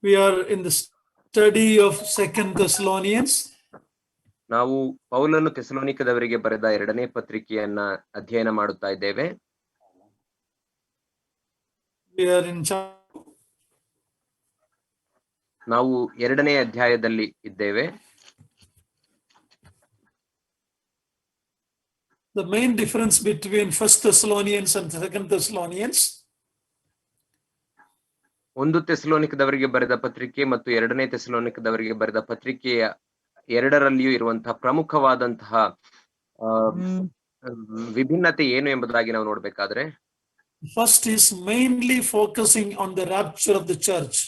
We are in the study of Second Thessalonians. ನಾವು ಪೌಲನು ಥೆಸಲೋನಿಕದವರಿಗೆ ಬರೆದ ಎರಡನೇ ಪತ್ರಿಕೆಯನ್ನ ಅಧ್ಯಯನ ಮಾಡುತ್ತಾ ಇದ್ದೇವೆ. We are in ನಾವು ಎರಡನೇ ಅಧ್ಯಾಯದಲ್ಲಿ ಇದ್ದೇವೆ. The main difference between First Thessalonians and Second Thessalonians. ಒಂದು ಥೆಸಲೋನಿಕದವರಿಗೆ ಬರೆದ ಪತ್ರಿಕೆ ಮತ್ತು ಎರಡನೇ ಥೆಸಲೋನಿಕದವರಿಗೆ ಬರೆದ ಪತ್ರಿಕೆಯ ಎರಡರಲ್ಲಿಯೂ ಇರುವಂತಹ ಪ್ರಮುಖವಾದಂತಹ ವಿಭಿನ್ನತೆ ಏನು ಎಂಬುದಾಗಿ ನಾವು ನೋಡ್ಬೇಕಾದ್ರೆ, First is mainly focusing on the rapture of the church.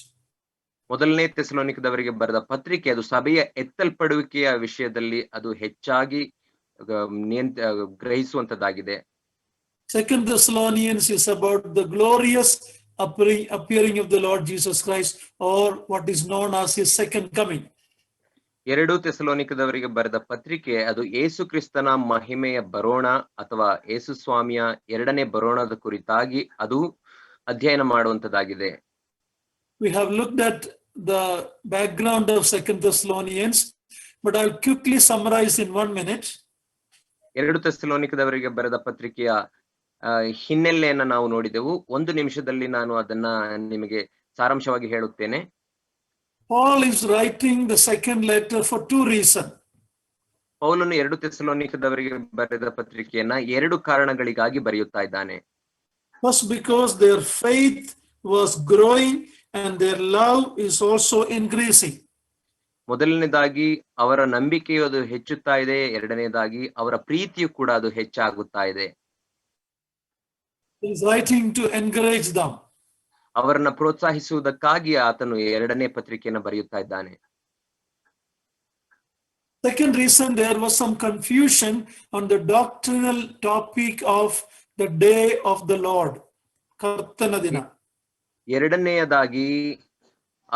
ಮೊದಲನೇ ಥೆಸಲೋನಿಕದವರಿಗೆ ಬರೆದ ಪತ್ರಿಕೆ ಅದು ಸಭೆಯ ಎತ್ತಲ್ಪಡುವಿಕೆಯ ವಿಷಯದಲ್ಲಿ ಅದು ಹೆಚ್ಚಾಗಿ ಗ್ರಹಿಸುವಂತದ್ದಾಗಿದೆ. Second Thessalonians is about the glorious appearing of the Lord Jesus Christ, or what is known as his second coming. ಎರಡು ಥೆಸಲೋನಿಕದವರಿಗೆ ಬರೆದ ಪತ್ರಿಕೆ ಅದು ಯೇಸು ಕ್ರಿಸ್ತನ ಮಹಿಮೆಯ ಬರೋಣ ಅಥವಾ ಯೇಸು ಸ್ವಾಮಿಯ ಎರಡನೇ ಬರೋಣದ ಕುರಿತಾಗಿ ಅದು ಅಧ್ಯಯನ ಮಾಡುವಂತದ್ದಾಗಿದೆ. We have looked at the background of Second Thessalonians, but I'll quickly summarize in 1 minute. ಎರಡು ಥೆಸಲೋನಿಕದವರಿಗೆ ಬರೆದ ಪತ್ರಿಕೆಯ ಹಿನ್ನೆಲೆಯನ್ನು ನಾವು ನೋಡಿದೆವು. ಒಂದು ನಿಮಿಷದಲ್ಲಿ ನಾನು ಅದನ್ನ ನಿಮಗೆ ಸಾರಾಂಶವಾಗಿ ಹೇಳುತ್ತೇನೆ. Paul is writing the second letter for two reasons. ಪೌಲನು ಎರಡು ಥೆಸಲೋನಿಕದವರಿಗೆ ಬರೆದ ಪತ್ರಿಕೆಯನ್ನ ಎರಡು ಕಾರಣಗಳಿಗಾಗಿ ಬರೆಯುತ್ತಾ ಇದ್ದಾನೆ. First, because their faith was growing and their love is also increasing. ಮೊದಲನೇದಾಗಿ ಅವರ ನಂಬಿಕೆಯು ಅದು ಹೆಚ್ಚುತ್ತಾ ಇದೆ. ಎರಡನೇದಾಗಿ ಅವರ ಪ್ರೀತಿಯು ಕೂಡ ಅದು ಹೆಚ್ಚಾಗುತ್ತಾ ಇದೆ. He is writing to encourage them. ಅವರನ್ನ ಪ್ರೋತ್ಸಾಹಿಸುವುದಕ್ಕಾಗಿ ಆತನು ಎರಡನೇ ಪತ್ರಿಕೆಯನ್ನು ಬರೆಯುತ್ತಾ ಇದ್ದಾನೆ. Second reason, there was some confusion on the doctrinal topic of the day of the Lord, ಕರ್ತನ ದಿನ. ಎರಡನೆಯದಾಗಿ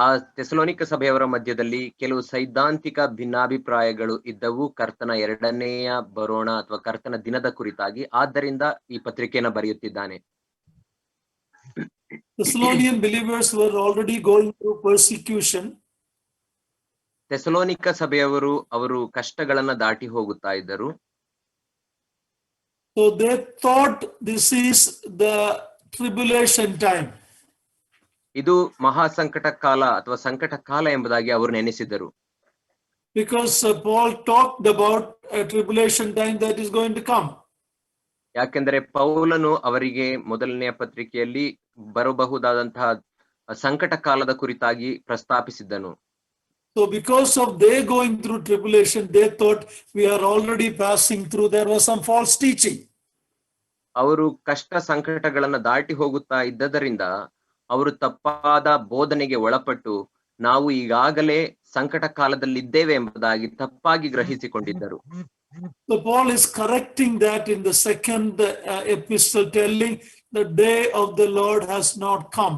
ಆ ಥೆಸಲೋನಿಕ ಸಭೆಯವರ ಮಧ್ಯದಲ್ಲಿ ಕೆಲವು ಸೈದ್ಧಾಂತಿಕ ಭಿನ್ನಾಭಿಪ್ರಾಯಗಳು ಇದ್ದವು ಕರ್ತನ ಎರಡನೆಯ ಬರೋಣ ಅಥವಾ ಕರ್ತನ ದಿನದ ಕುರಿತಾಗಿ. ಆದ್ದರಿಂದ ಈ ಪತ್ರಿಕೆಯನ್ನು ಬರೆಯುತ್ತಿದ್ದಾನೆ. Thessalonian believers were already going through persecution. Thessalonica ಸಭೆಯವರು ಅವರು ಕಷ್ಟಗಳನ್ನ ದಾಟಿ ಹೋಗುತ್ತಾ ಇದ್ದರು. So they thought this is the tribulation time. ಇದು ಮಹಾ ಸಂಕಟ ಕಾಲ ಅಥವಾ ಸಂಕಟ ಕಾಲ ಎಂಬುದಾಗಿ ಅವರು ನೆನೆಸಿದರು. Because Paul talked about a tribulation time that is going to come. ಯಾಕೆಂದರೆ ಪೌಲನು ಅವರಿಗೆ ಮೊದಲನೆಯ ಪತ್ರಿಕೆಯಲ್ಲಿ ಬರಬಹುದಾದಂತಹ ಸಂಕಟ ಕಾಲದ ಕುರಿತಾಗಿ ಪ್ರಸ್ತಾಪಿಸಿದ್ದನು. So because of they going through tribulation, they thought we are already passing through. There was some false teaching. ಅವರು ಕಷ್ಟ ಸಂಕಟಗಳನ್ನ ದಾಟಿ ಹೋಗುತ್ತಾ ಇದ್ದದರಿಂದ ಅವರು ತಪ್ಪಾದ ಬೋಧನೆಗೆ ಒಳಪಟ್ಟು ನಾವು ಈಗಾಗಲೇ ಸಂಕಟ ಕಾಲದಲ್ಲಿದ್ದೇವೆ ಎಂಬುದಾಗಿ ತಪ್ಪಾಗಿ ಗ್ರಹಿಸಿಕೊಂಡಿದ್ದರು. So Paul is correcting that in the second epistle, telling the day of the Lord has not come.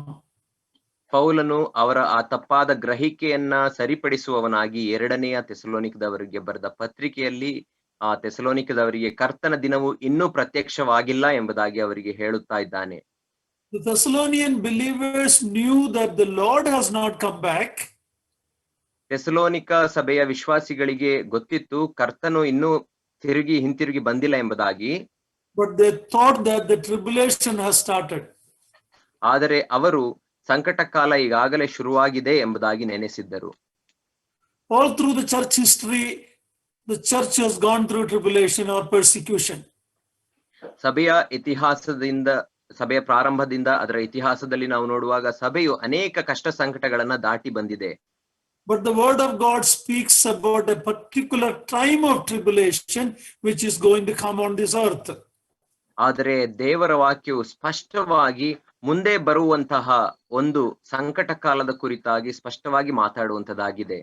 ಪೌಲನು ಅವರ ಆ ತಪ್ಪಾದ ಗ್ರಹಿಕೆಯನ್ನ ಸರಿಪಡಿಸುವವನಾಗಿ ಎರಡನೆಯ ಥೆಸಲೋನಿಕದವರಿಗೆ ಬರೆದ ಪತ್ರಿಕೆಯಲ್ಲಿ ಆ ಥೆಸಲೋನಿಕದವರಿಗೆ ಕರ್ತನ ದಿನವು ಇನ್ನೂ ಪ್ರತ್ಯಕ್ಷವಾಗಿಲ್ಲ ಎಂಬುದಾಗಿ ಅವರಿಗೆ ಹೇಳುತ್ತಾ ಇದ್ದಾನೆ. The Thessalonian believers knew that the Lord has not come back. Thessalonica ಸಭೆಯ ವಿಶ್ವಾಸಿಗಳಿಗೆ ಗೊತ್ತಿತ್ತು ಕರ್ತನು ಇನ್ನೂ ಹಿಂತಿರುಗಿ ಬಂದಿಲ್ಲ ಎಂಬುದಾಗಿ. But they thought that the tribulation has started. ಆದರೆ ಅವರು ಸಂಕಟ ಕಾಲ ಈಗಾಗಲೇ ಶುರುವಾಗಿದೆ ಎಂಬುದಾಗಿ ನೆನೆಸಿದ್ದರು. All through the church history, the church has gone through tribulation or persecution. ಸಭೆಯ ಇತಿಹಾಸದಿಂದ ಸಭೆಯ ಪ್ರಾರಂಭದಿಂದ ಅದರ ಇತಿಹಾಸದಲ್ಲಿ ನಾವು ನೋಡುವಾಗ ಸಭೆಯು ಅನೇಕ ಕಷ್ಟ ಸಂಕಟಗಳನ್ನ ದಾಟಿ ಬಂದಿದೆ. But the word of God speaks about a particular time of tribulation which is going to come on this earth. ಆದರೆ ದೇವರ ವಾಕ್ಯವು ಸ್ಪಷ್ಟವಾಗಿ ಮುಂದೆ ಬರುವಂತಹ ಒಂದು ಸಂಕಟ ಕಾಲದ ಕುರಿತಾಗಿ ಸ್ಪಷ್ಟವಾಗಿ ಮಾತಾಡುವಂತದ್ದಾಗಿದೆ.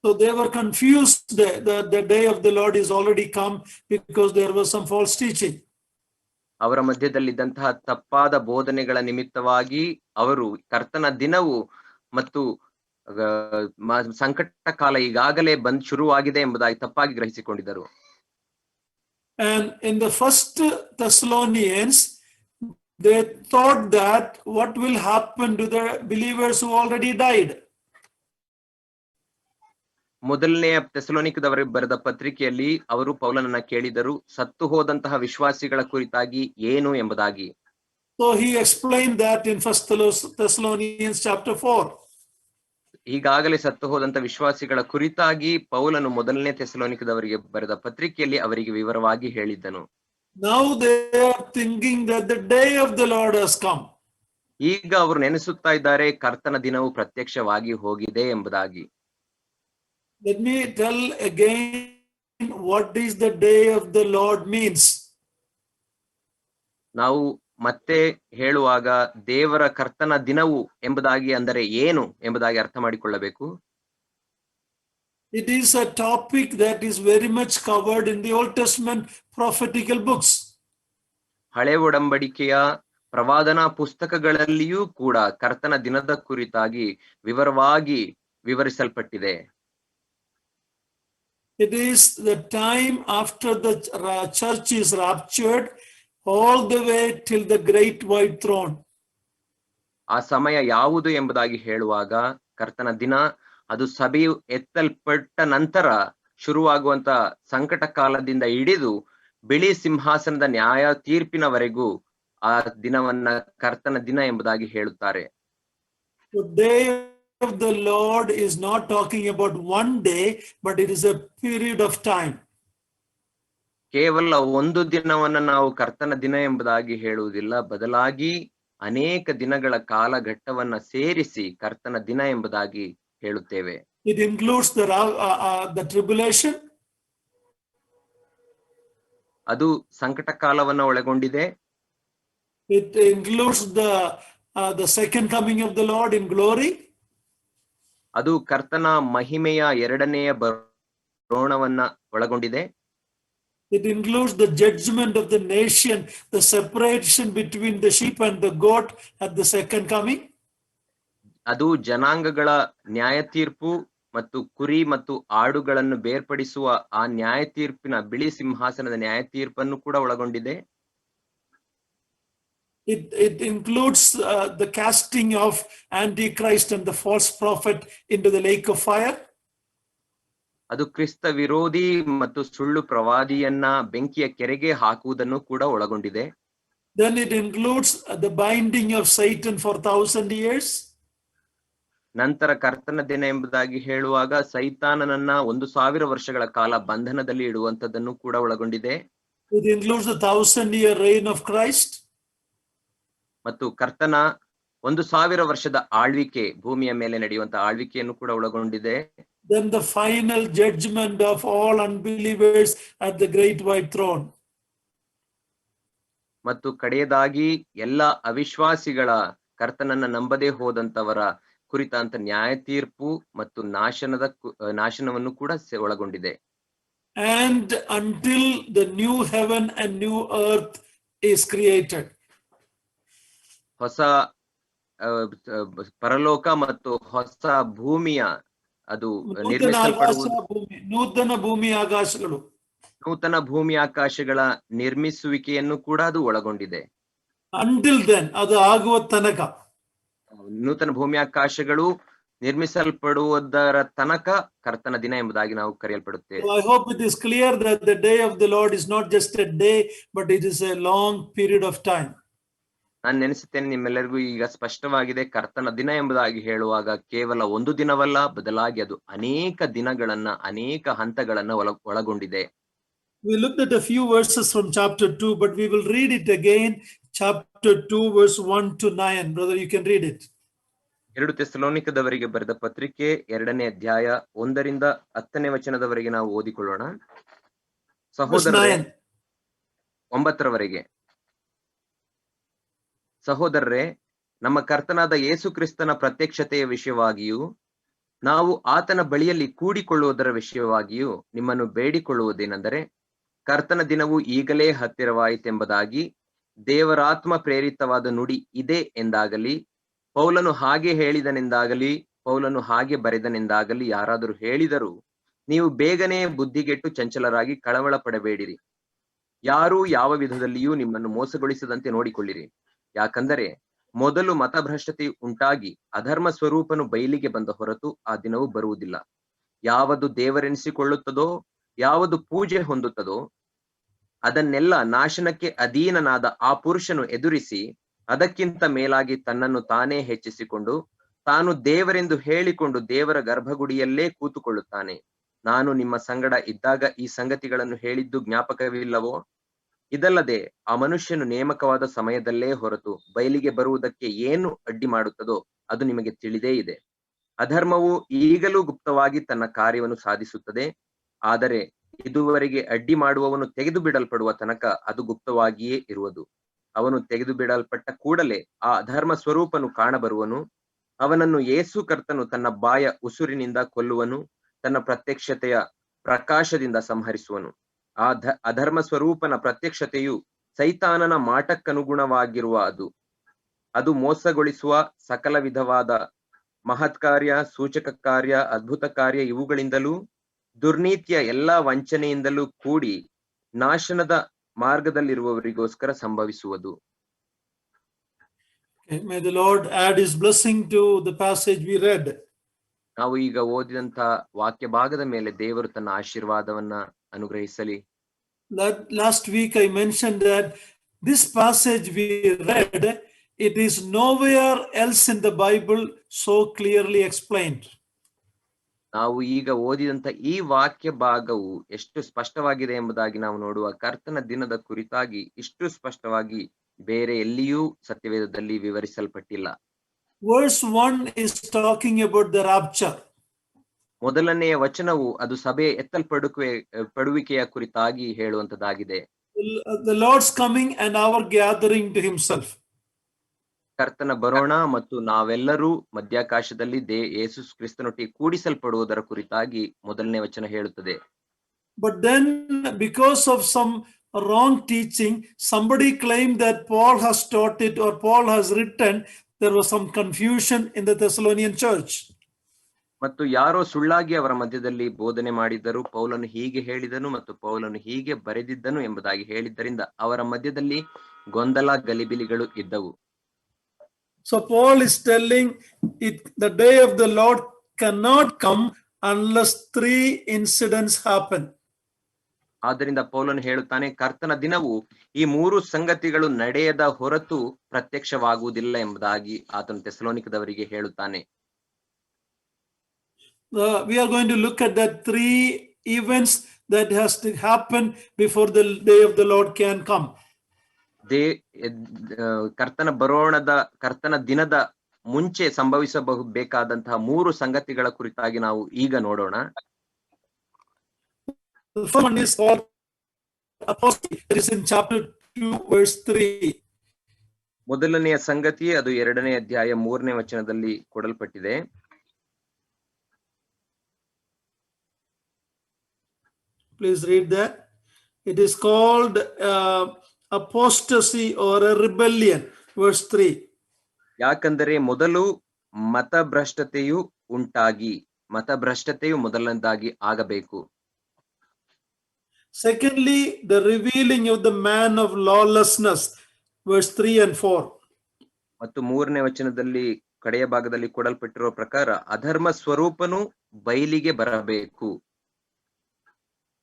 So they were confused that the day of the Lord is already come because there was some false teaching. ಅವರ ಮಧ್ಯದಲ್ಲಿದ್ದಂತಹ ತಪ್ಪಾದ ಬೋಧನೆಗಳ ನಿಮಿತ್ತವಾಗಿ ಅವರು ಕರ್ತನ ದಿನವು ಮತ್ತು ಸಂಕಟ ಕಾಲ ಈಗಾಗಲೇ ಶುರುವಾಗಿದೆ ಎಂಬುದಾಗಿ ತಪ್ಪಾಗಿ ಗ್ರಹಿಸಿಕೊಂಡಿದ್ದರು. And in the first Thessalonians, they thought that what will happen to the believers who already died. ಮೊದಲನೆಯ ಥೆಸಲೋನಿಕದವರಿಗೆ ಬರೆದ ಪತ್ರಿಕೆಯಲ್ಲಿ ಅವರು ಪೌಲನನ್ನ ಕೇಳಿದರು, ಸತ್ತು ಹೋದಂತಹ ವಿಶ್ವಾಸಿಗಳ ಕುರಿತಾಗಿ ಏನು ಎಂಬುದಾಗಿ. So he explained that in First Thessalonians chapter 4. ಈಗಾಗಲೇ ಸತ್ತು ಹೋದಂತ ವಿಶ್ವಾಸಿಗಳ ಕುರಿತಾಗಿ ಪೌಲನು ಮೊದಲನೇ ಥೆಸಲೋನಿಕದವರಿಗೆ ಬರೆದ ಪತ್ರಿಕೆಯಲ್ಲಿ ಅವರಿಗೆ ವಿವರವಾಗಿ ಹೇಳಿದ್ದನು. Now they are thinking that the day of the Lord has come. ಈಗ ಅವರು ನೆನೆಸುತ್ತಾ ಇದ್ದಾರೆ ಕರ್ತನ ದಿನವು ಪ್ರತ್ಯಕ್ಷವಾಗಿ ಹೋಗಿದೆ ಎಂಬುದಾಗಿ. Let me tell again what is the day of the Lord means. ನಾವು ಮತ್ತೆ ಹೇಳುವಾಗ ದೇವರ ಕರ್ತನ ದಿನವು ಎಂಬುದಾಗಿ ಅಂದರೆ ಏನು ಎಂಬುದಾಗಿ ಅರ್ಥ ಮಾಡಿಕೊಳ್ಳಬೇಕು. It is a topic that is very much covered in the Old Testament prophetical books. ಹಳೆ ಒಡಂಬಡಿಕೆಯ ಪ್ರವಾದನಾ ಪುಸ್ತಕಗಳಲ್ಲಿಯೂ ಕೂಡ ಕರ್ತನ ದಿನದ ಕುರಿತಾಗಿ ವಿವರವಾಗಿ ವಿವರಿಸಲ್ಪಟ್ಟಿದೆ. It is the time after the church is raptured all the way till the great white throne. ಆ ಸಮಯ ಯಾವುದು ಎಂಬುದಾಗಿ ಹೇಳುವಾಗ ಕರ್ತನ ದಿನ ಅದು ಸಭೆಯು ಎತ್ತಲ್ಪಟ್ಟ ನಂತರ ಶುರುವಾಗುವಂತ ಸಂಕಟ ಕಾಲದಿಂದ ಹಿಡಿದು ಬಿಳಿ ಸಿಂಹಾಸನದ ನ್ಯಾಯ ತೀರ್ಪಿನವರೆಗೂ ಆ ದಿನವನ್ನ ಕರ್ತನ ದಿನ ಎಂಬುದಾಗಿ ಹೇಳುತ್ತಾರೆ. The day of the Lord is not talking about one day, but it is a period of time. ಕೇವಲ ಒಂದು ದಿನವನ್ನ ನಾವು ಕರ್ತನ ದಿನ ಎಂಬುದಾಗಿ ಹೇಳುವುದಿಲ್ಲ, ಬದಲಾಗಿ ಅನೇಕ ದಿನಗಳ ಕಾಲಘಟ್ಟವನ್ನ ಸೇರಿಸಿ ಕರ್ತನ ದಿನ ಎಂಬುದಾಗಿ ಹೇಳುತ್ತೇವೆ. It includes the tribulation. ಅದು ಸಂಕಟ ಕಾಲವನ್ನ ಒಳಗೊಂಡಿದೆ. It includes the second coming of the Lord in glory. ಅದು ಕರ್ತನ ಮಹಿಮೆಯ ಎರಡನೆಯ ಬರೋಣವನ್ನ ಒಳಗೊಂಡಿದೆ. It includes the judgment of the nation, the separation between the sheep and the goat at the second coming. ಅದು ಜನಾಂಗಗಳ ನ್ಯಾಯ ತೀರ್ಪು ಮತ್ತು ಕುರಿ ಮತ್ತು ಆಡುಗಳನ್ನು ಬೇರ್ಪಡಿಸುವ ಆ ನ್ಯಾಯ ತೀರ್ಪಿನ ಬಿಳಿ ಸಿಂಹಾಸನದ ನ್ಯಾಯ ತೀರ್ಪನ್ನು ಕೂಡ ಒಳಗೊಂಡಿದೆ. It includes the casting of Antichrist and the false prophet into the lake of fire. ಅದು ಕ್ರಿಸ್ತ ವಿರೋಧಿ ಮತ್ತು ಸುಳ್ಳು ಪ್ರವಾದಿಯನ್ನ ಬೆಂಕಿಯ ಕೆರೆಗೆ ಹಾಕುವುದನ್ನು ಕೂಡ ಒಳಗೊಂಡಿದೆ. Then it includes the binding of Satan for 1,000 years. ನಂತರ ಕರ್ತನ ದಿನ ಎಂಬುದಾಗಿ ಹೇಳುವಾಗ ಸೈತಾನನನ್ನ 1,000 ವರ್ಷಗಳ ಕಾಲ ಬಂಧನದಲ್ಲಿ ಇಡುವಂತದನ್ನು ಕೂಡ ಒಳಗೊಂಡಿದೆ. It includes the 1,000-year reign of Christ. ಮತ್ತು ಕರ್ತನ 1,000 ವರ್ಷದ ಆಳ್ವಿಕೆ, ಭೂಮಿಯ ಮೇಲೆ ನಡೆಯುವಂತ ಆಳ್ವಿಕೆಯನ್ನು ಕೂಡ ಒಳಗೊಂಡಿದೆ. Then the final judgment of all unbelievers at the great white throne. ಮತ್ತು ಕಡೆಯದಾಗಿ ಎಲ್ಲ ಅವಿಶ್ವಾಸಿಗಳ ಕರ್ತನನ್ನ ನಂಬದೇ ಹೋದಂತವರ ಕುರಿತಂತ ನ್ಯಾಯ ತೀರ್ಪು ಮತ್ತು ನಾಶನವನ್ನು ಕೂಡ ಒಳಗೊಂಡಿದೆ. And until the new heaven and new earth is created. ಹೊಸ ಪರಲೋಕ ಮತ್ತು ಹೊಸ ಭೂಮಿಯ ಅದು ನೂತನ ಭೂಮಿ ಆಕಾಶಗಳು, ನೂತನ ಭೂಮಿ ಆಕಾಶಗಳ ನಿರ್ಮಿಸುವಿಕೆಯನ್ನು ಕೂಡ ಅದು ಒಳಗೊಂಡಿದೆ. Until then, ಅದು ಆಗುವ ತನಕ, ನೂತನ ಭೂಮಿ ಆಕಾಶಗಳು ನಿರ್ಮಿಸಲ್ಪಡುವುದರ ತನಕ ಕರ್ತನ ದಿನ ಎಂಬುದಾಗಿ ನಾವು ಕರೆಯಲ್ಪಡುತ್ತೇವೆ. I hope it is clear that the day of the Lord is not just a day, but it is a long period of time. ನಾನು ನೆನೆಸುತ್ತೇನೆ ನಿಮ್ಮೆಲ್ಲರಿಗೂ ಈಗ ಸ್ಪಷ್ಟವಾಗಿದೆ. ಕರ್ತನ ದಿನ ಎಂಬುದಾಗಿ ಹೇಳುವಾಗ ಕೇವಲ ಒಂದು ದಿನವಲ್ಲ, ಬದಲಾಗಿ ಅದು ಅನೇಕ ದಿನಗಳನ್ನ, ಅನೇಕ ಹಂತಗಳನ್ನ ಒಳಗೊಂಡಿದೆ. We looked at a few verses from chapter 2, but we will read it again. Chapter 2, verse 1 to 9. Brother, you can read it. 2 ಥೆಸಲೋನಿಕದವರಿಗೆ ಬರೆದ ಪತ್ರಿಕೆ 2ನೇ ಅಧ್ಯಾಯ 1ರಿಂದ 10ನೇ ವಚನದವರೆಗೆ ನಾವು ಓದಿಕೊಳ್ಳೋಣ. ಸಹೋದರರೇ, 9ರವರೆಗೆ. ಸಹೋದರರೇ, ನಮ್ಮ ಕರ್ತನಾದ ಯೇಸು ಕ್ರಿಸ್ತನ ಪ್ರತ್ಯಕ್ಷತೆಯ ವಿಷಯವಾಗಿಯೂ ನಾವು ಆತನ ಬಳಿಯಲ್ಲಿ ಕೂಡಿಕೊಳ್ಳುವುದರ ವಿಷಯವಾಗಿಯೂ ನಿಮ್ಮನ್ನು ಬೇಡಿಕೊಳ್ಳುವುದೇನೆಂದರೆ, ಕರ್ತನ ದಿನವು ಈಗಲೇ ಹತ್ತಿರವಾಯಿತೆಂಬುದಾಗಿ ದೇವರಾತ್ಮ ಪ್ರೇರಿತವಾದ ನುಡಿ ಇದೆ ಎಂದಾಗಲಿ, ಪೌಲನು ಹಾಗೆ ಹೇಳಿದನೆಂದಾಗಲಿ, ಪೌಲನು ಹಾಗೆ ಬರೆದನೆಂದಾಗಲಿ ಯಾರಾದರೂ ಹೇಳಿದರೂ ನೀವು ಬೇಗನೆ ಬುದ್ಧಿಗೆಟ್ಟು ಚಂಚಲರಾಗಿ ಕಳವಳ ಪಡಬೇಡಿರಿ. ಯಾರೂ ಯಾವ ವಿಧದಲ್ಲಿಯೂ ನಿಮ್ಮನ್ನು ಮೋಸಗೊಳಿಸದಂತೆ ನೋಡಿಕೊಳ್ಳಿರಿ. ಯಾಕಂದರೆ ಮೊದಲು ಮತಭ್ರಷ್ಟತೆ ಉಂಟಾಗಿ ಅಧರ್ಮ ಸ್ವರೂಪನು ಬಯಲಿಗೆ ಬಂದ ಹೊರತು ಆ ದಿನವು ಬರುವುದಿಲ್ಲ. ಯಾವುದು ದೇವರೆನಿಸಿಕೊಳ್ಳುತ್ತದೋ, ಯಾವುದು ಪೂಜೆ ಹೊಂದುತ್ತದೋ ಅದನ್ನೆಲ್ಲ ನಾಶನಕ್ಕೆ ಅಧೀನನಾದ ಆ ಪುರುಷನು ಎದುರಿಸಿ ಅದಕ್ಕಿಂತ ಮೇಲಾಗಿ ತನ್ನನ್ನು ತಾನೇ ಹೆಚ್ಚಿಸಿಕೊಂಡು ತಾನು ದೇವರೆಂದು ಹೇಳಿಕೊಂಡು ದೇವರ ಗರ್ಭಗುಡಿಯಲ್ಲೇ ಕೂತುಕೊಳ್ಳುತ್ತಾನೆ. ನಾನು ನಿಮ್ಮ ಸಂಗಡ ಇದ್ದಾಗ ಈ ಸಂಗತಿಗಳನ್ನು ಹೇಳಿದ್ದು ಜ್ಞಾಪಕವಿಲ್ಲವೋ? ಇದಲ್ಲದೆ ಆ ಮನುಷ್ಯನು ನೇಮಕವಾದ ಸಮಯದಲ್ಲೇ ಹೊರತು ಬಯಲಿಗೆ ಬರುವುದಕ್ಕೆ ಏನು ಅಡ್ಡಿ ಮಾಡುತ್ತದೋ ಅದು ನಿಮಗೆ ತಿಳಿದೇ ಇದೆ. ಅಧರ್ಮವು ಈಗಲೂ ಗುಪ್ತವಾಗಿ ತನ್ನ ಕಾರ್ಯವನ್ನು ಸಾಧಿಸುತ್ತದೆ. ಆದರೆ ಇದುವರೆಗೆ ಅಡ್ಡಿ ಮಾಡುವವನು ತೆಗೆದು ಬಿಡಲ್ಪಡುವ ತನಕ ಅದು ಗುಪ್ತವಾಗಿಯೇ ಇರುವುದು. ಅವನು ತೆಗೆದು ಬಿಡಲ್ಪಟ್ಟ ಕೂಡಲೇ ಆ ಅಧರ್ಮ ಸ್ವರೂಪನು ಕಾಣಬರುವನು. ಅವನನ್ನು ಯೇಸು ಕರ್ತನು ತನ್ನ ಬಾಯ ಉಸುರಿನಿಂದ ಕೊಲ್ಲುವನು, ತನ್ನ ಪ್ರತ್ಯಕ್ಷತೆಯ ಪ್ರಕಾಶದಿಂದ ಸಂಹರಿಸುವನು. ಆ ಅಧರ್ಮ ಸ್ವರೂಪನ ಪ್ರತ್ಯಕ್ಷತೆಯು ಸೈತಾನನ ಮಾಟಕ್ಕನುಗುಣವಾಗಿರುವ ಅದು ಮೋಸಗೊಳಿಸುವ ಸಕಲ ವಿಧವಾದ ಮಹತ್ ಕಾರ್ಯ, ಸೂಚಕ ಕಾರ್ಯ, ಅದ್ಭುತ ಕಾರ್ಯ ಇವುಗಳಿಂದಲೂ ದುರ್ನೀತಿಯ ಎಲ್ಲಾ ವಂಚನೆಯಿಂದಲೂ ಕೂಡಿ ನಾಶನದ ಮಾರ್ಗದಲ್ಲಿರುವವರಿಗೋಸ್ಕರ ಸಂಭವಿಸುವುದು. May the Lord add his blessing to the passage we read. ನಾವು ಈಗ ಓದಿದಂತ ವಾಕ್ಯ ಭಾಗದ ಮೇಲೆ ದೇವರು ತನ್ನ ಆಶೀರ್ವಾದವನ್ನ ಅನುಗ್ರಹಿಸಲಿ. Last week I mentioned that this passage we read, it is nowhere else in the Bible so clearly explained. ನಾವು ಈಗ ಓದಿದಂತ ಈ ವಾಕ್ಯ ಭಾಗವು ಎಷ್ಟು ಸ್ಪಷ್ಟವಾಗಿದೆ ಎಂಬುದಾಗಿ ನಾವು ನೋಡುವ ಕರ್ತನ ದಿನದ ಕುರಿತಾಗಿ ಇಷ್ಟು ಸ್ಪಷ್ಟವಾಗಿ ಬೇರೆ ಎಲ್ಲಿಯೂ ಸತ್ಯವೇದದಲ್ಲಿ ವಿವರಿಸಲ್ಪಟ್ಟಿಲ್ಲ. Verse 1 is talking about the rapture. ಮೊದಲನೆಯ ವಚನವು ಅದು ಸಭೆ ಪಡುವಿಕೆಯ ಕುರಿತಾಗಿ ಹೇಳುವಂತದ್ದಾಗಿದೆ. The Lord's coming and our gathering to himself. ಕರ್ತನ ಬರೋಣ ಮತ್ತು ನಾವೆಲ್ಲರೂ ಮಧ್ಯಾಕಾಶದಲ್ಲಿ ಯೇಸು ಕ್ರಿಸ್ತನೊಟ್ಟಿಗೆ ಕೂಡಿಸಲ್ಪಡುವುದರ ಕುರಿತಾಗಿ ಮೊದಲನೇ ವಚನ ಹೇಳುತ್ತದೆ. But then because of some wrong teaching, somebody claimed that Paul has taught it or Paul has written. There was some confusion in the Thessalonian church. ಮತ್ತು ಯಾರೋ ಸುಳ್ಳಾಗಿ ಅವರ ಮಧ್ಯದಲ್ಲಿ ಬೋಧನೆ ಮಾಡಿದ್ದರು, ಪೌಲನು ಹೀಗೆ ಹೇಳಿದನು ಮತ್ತು ಪೌಲನು ಹೀಗೆ ಬರೆದಿದ್ದನು ಎಂಬುದಾಗಿ ಹೇಳಿದ್ದರಿಂದ ಅವರ ಮಧ್ಯದಲ್ಲಿ ಗೊಂದಲ ಗಲಿಬಿಲಿಗಳು ಇದ್ದವು. So Paul is telling it, the day of the Lord cannot come unless 3 incidents happen. ಆದ್ದರಿಂದ ಪೌಲನು ಹೇಳುತ್ತಾನೆ, ಕರ್ತನ ದಿನವು ಈ 3 ಸಂಗತಿಗಳು ನಡೆಯದ ಹೊರತು ಪ್ರತ್ಯಕ್ಷವಾಗುವುದಿಲ್ಲ ಎಂಬುದಾಗಿ ಆತನು ಥೆಸಲೋನಿಕದವರಿಗೆ ಹೇಳುತ್ತಾನೆ. We are going to look at that 3 events that has to happen before the day of the Lord can come. ಕರ್ತನ ದಿನದ ಮುಂಚೆ ಸಂಭವಿಸಬೇಕಾದಂತಹ 3 ಸಂಗತಿಗಳ ಕುರಿತಾಗಿ ನಾವು ಈಗ ನೋಡೋಣ. The first one is called apostasy. It is in chapter 2 verse 3. ಮೊದಲನೆಯ ಸಂಗತಿ ಅದು 2ನೇ ಅಧ್ಯಾಯ 3ನೇ ವಚನದಲ್ಲಿ ಕೊಡಲ್ಪಟ್ಟಿದೆ. Please read that. It is called apostasy or a rebellion, verse 3. ಯಾಕಂದರೆ ಮೊದಲು ಮತಭ್ರಷ್ಟತೆಯು ಮೊದಲನೇದಾಗಿ ಆಗಬೇಕು. Secondly, the revealing of the man of lawlessness, verse 3 and 4. ಮತ್ತು 3ನೇ ವಚನದಲ್ಲಿ ಕಡೆಯ ಭಾಗದಲ್ಲಿ ಕೊಡಲ್ಪಟ್ಟಿರುವ ಪ್ರಕಾರ ಅಧರ್ಮ ಸ್ವರೂಪನು ಬಯಲಿಗೆ ಬರಬೇಕು.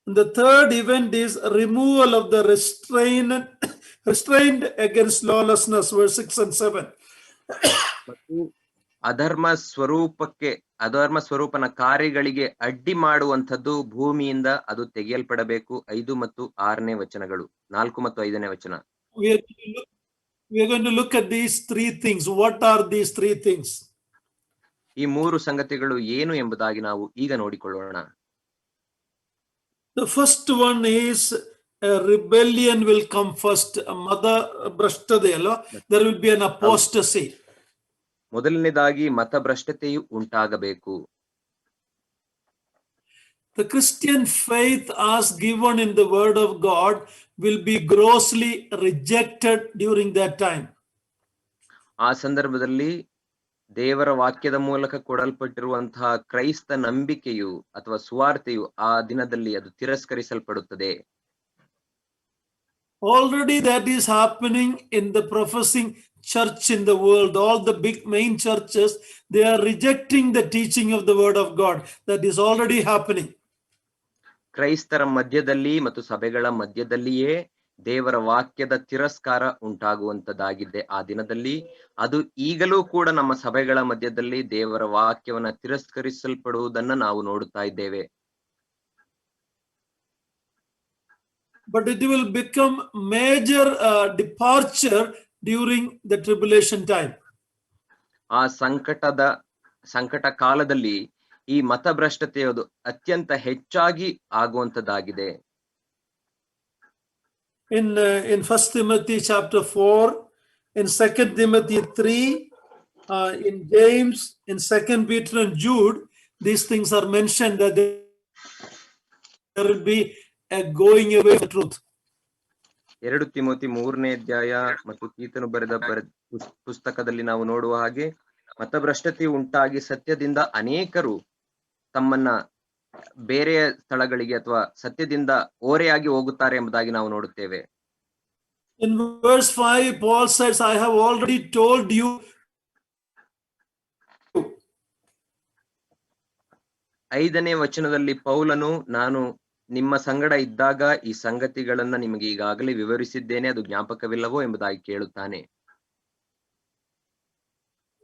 The third event is removal of the restraint against lawlessness, verse 6 and 7. ಮತ್ತು ಅಧರ್ಮ ಸ್ವರೂಪನ ಕಾರ್ಯಗಳಿಗೆ ಅಡ್ಡಿ ಮಾಡುವಂಥದ್ದು ಭೂಮಿಯಿಂದ ಅದು ತೆಗೆಯಲ್ಪಡಬೇಕು. 5 ಮತ್ತು 6ನೇ ವಚನಗಳು, 4 ಮತ್ತು 5ನೇ ವಚನ. We are going to look at these 3 things. What are these 3 things? ಈ 3 ಸಂಗತಿಗಳು ಏನು ಎಂಬುದಾಗಿ ನಾವು ಈಗ ನೋಡಿಕೊಳ್ಳೋಣ. The first one is rebellion will come first. There will be an apostasy. ಮೊದಲನೇದಾಗಿ ಮತಭ್ರಷ್ಟತೆಯು ಉಂಟಾಗಬೇಕು. The Christian faith as given in the word of God will be grossly rejected during that time. ಆ ಸಂದರ್ಭದಲ್ಲಿ ದೇವರ ವಾಕ್ಯದ ಮೂಲಕ ಕೊಡಲ್ಪಟ್ಟಿರುವಂತಹ ಕ್ರೈಸ್ತ ನಂಬಿಕೆಯು ಅಥವಾ ಸುವಾರ್ತೆಯು ಆ ದಿನದಲ್ಲಿ ಅದು ತಿರಸ್ಕರಿಸಲ್ಪಡುತ್ತದೆ. Already that is happening in the professing church in the world. All the big main churches, they are rejecting the teaching of the word of God. That is already happening. ಕ್ರೈಸ್ತರ ಮಧ್ಯದಲ್ಲಿ ಮತ್ತು ಸಭೆಗಳ ಮಧ್ಯದಲ್ಲಿಯೇ ದೇವರ ವಾಕ್ಯದ ತಿರಸ್ಕಾರ ಉಂಟಾಗುವಂತದ್ದಾಗಿದೆ ಆ ದಿನದಲ್ಲಿ. ಅದು ಈಗಲೂ ಕೂಡ ನಮ್ಮ ಸಭೆಗಳ ಮಧ್ಯದಲ್ಲಿ ದೇವರ ವಾಕ್ಯವನ್ನ ತಿರಸ್ಕರಿಸಲ್ಪಡುವುದನ್ನ ನಾವು ನೋಡುತ್ತಾ ಇದ್ದೇವೆ. But it will become major departure during the tribulation time. ಆ ಸಂಕಟ ಕಾಲದಲ್ಲಿ ಈ ಮತಭ್ರಷ್ಟತೆಯದು ಅತ್ಯಂತ ಹೆಚ್ಚಾಗಿ ಆಗುವಂತದ್ದಾಗಿದೆ. In 1 Timothy chapter 4, in 2 Timothy 3, in James, in 2 Peter and Jude, these things are mentioned that there will be a going away from truth. 2 Timothy 3ನೇ ಅಧ್ಯಾಯ ಮತ್ತು ತೀತನು ಬರೆದ ಪುಸ್ತಕದಲ್ಲಿ ನಾವು ನೋಡುವ ಹಾಗೆ ಮತಭ್ರಷ್ಟತೆ ಉಂಟಾಗಿ ಸತ್ಯದಿಂದ ಅನೇಕರು ತಮ್ಮನ್ನ ಬೇರೆ ಸ್ಥಳಗಳಿಗೆ ಅಥವಾ ಸತ್ಯದಿಂದ ಓರೆಯಾಗಿ ಹೋಗುತ್ತಾರೆ ಎಂಬುದಾಗಿ ನಾವು ನೋಡುತ್ತೇವೆ. In verse 5, Paul says, I have already told you. 5ನೇ ವಚನದಲ್ಲಿ ಪೌಲನು, ನಾನು ನಿಮ್ಮ ಸಂಗಡ ಇದ್ದಾಗ ಈ ಸಂಗತಿಗಳನ್ನ ನಿಮಗೆ ಈಗಾಗಲೇ ವಿವರಿಸಿದ್ದೇನೆ, ಅದು ಜ್ಞಾಪಕವಿಲ್ಲವೋ ಎಂಬುದಾಗಿ ಕೇಳುತ್ತಾನೆ.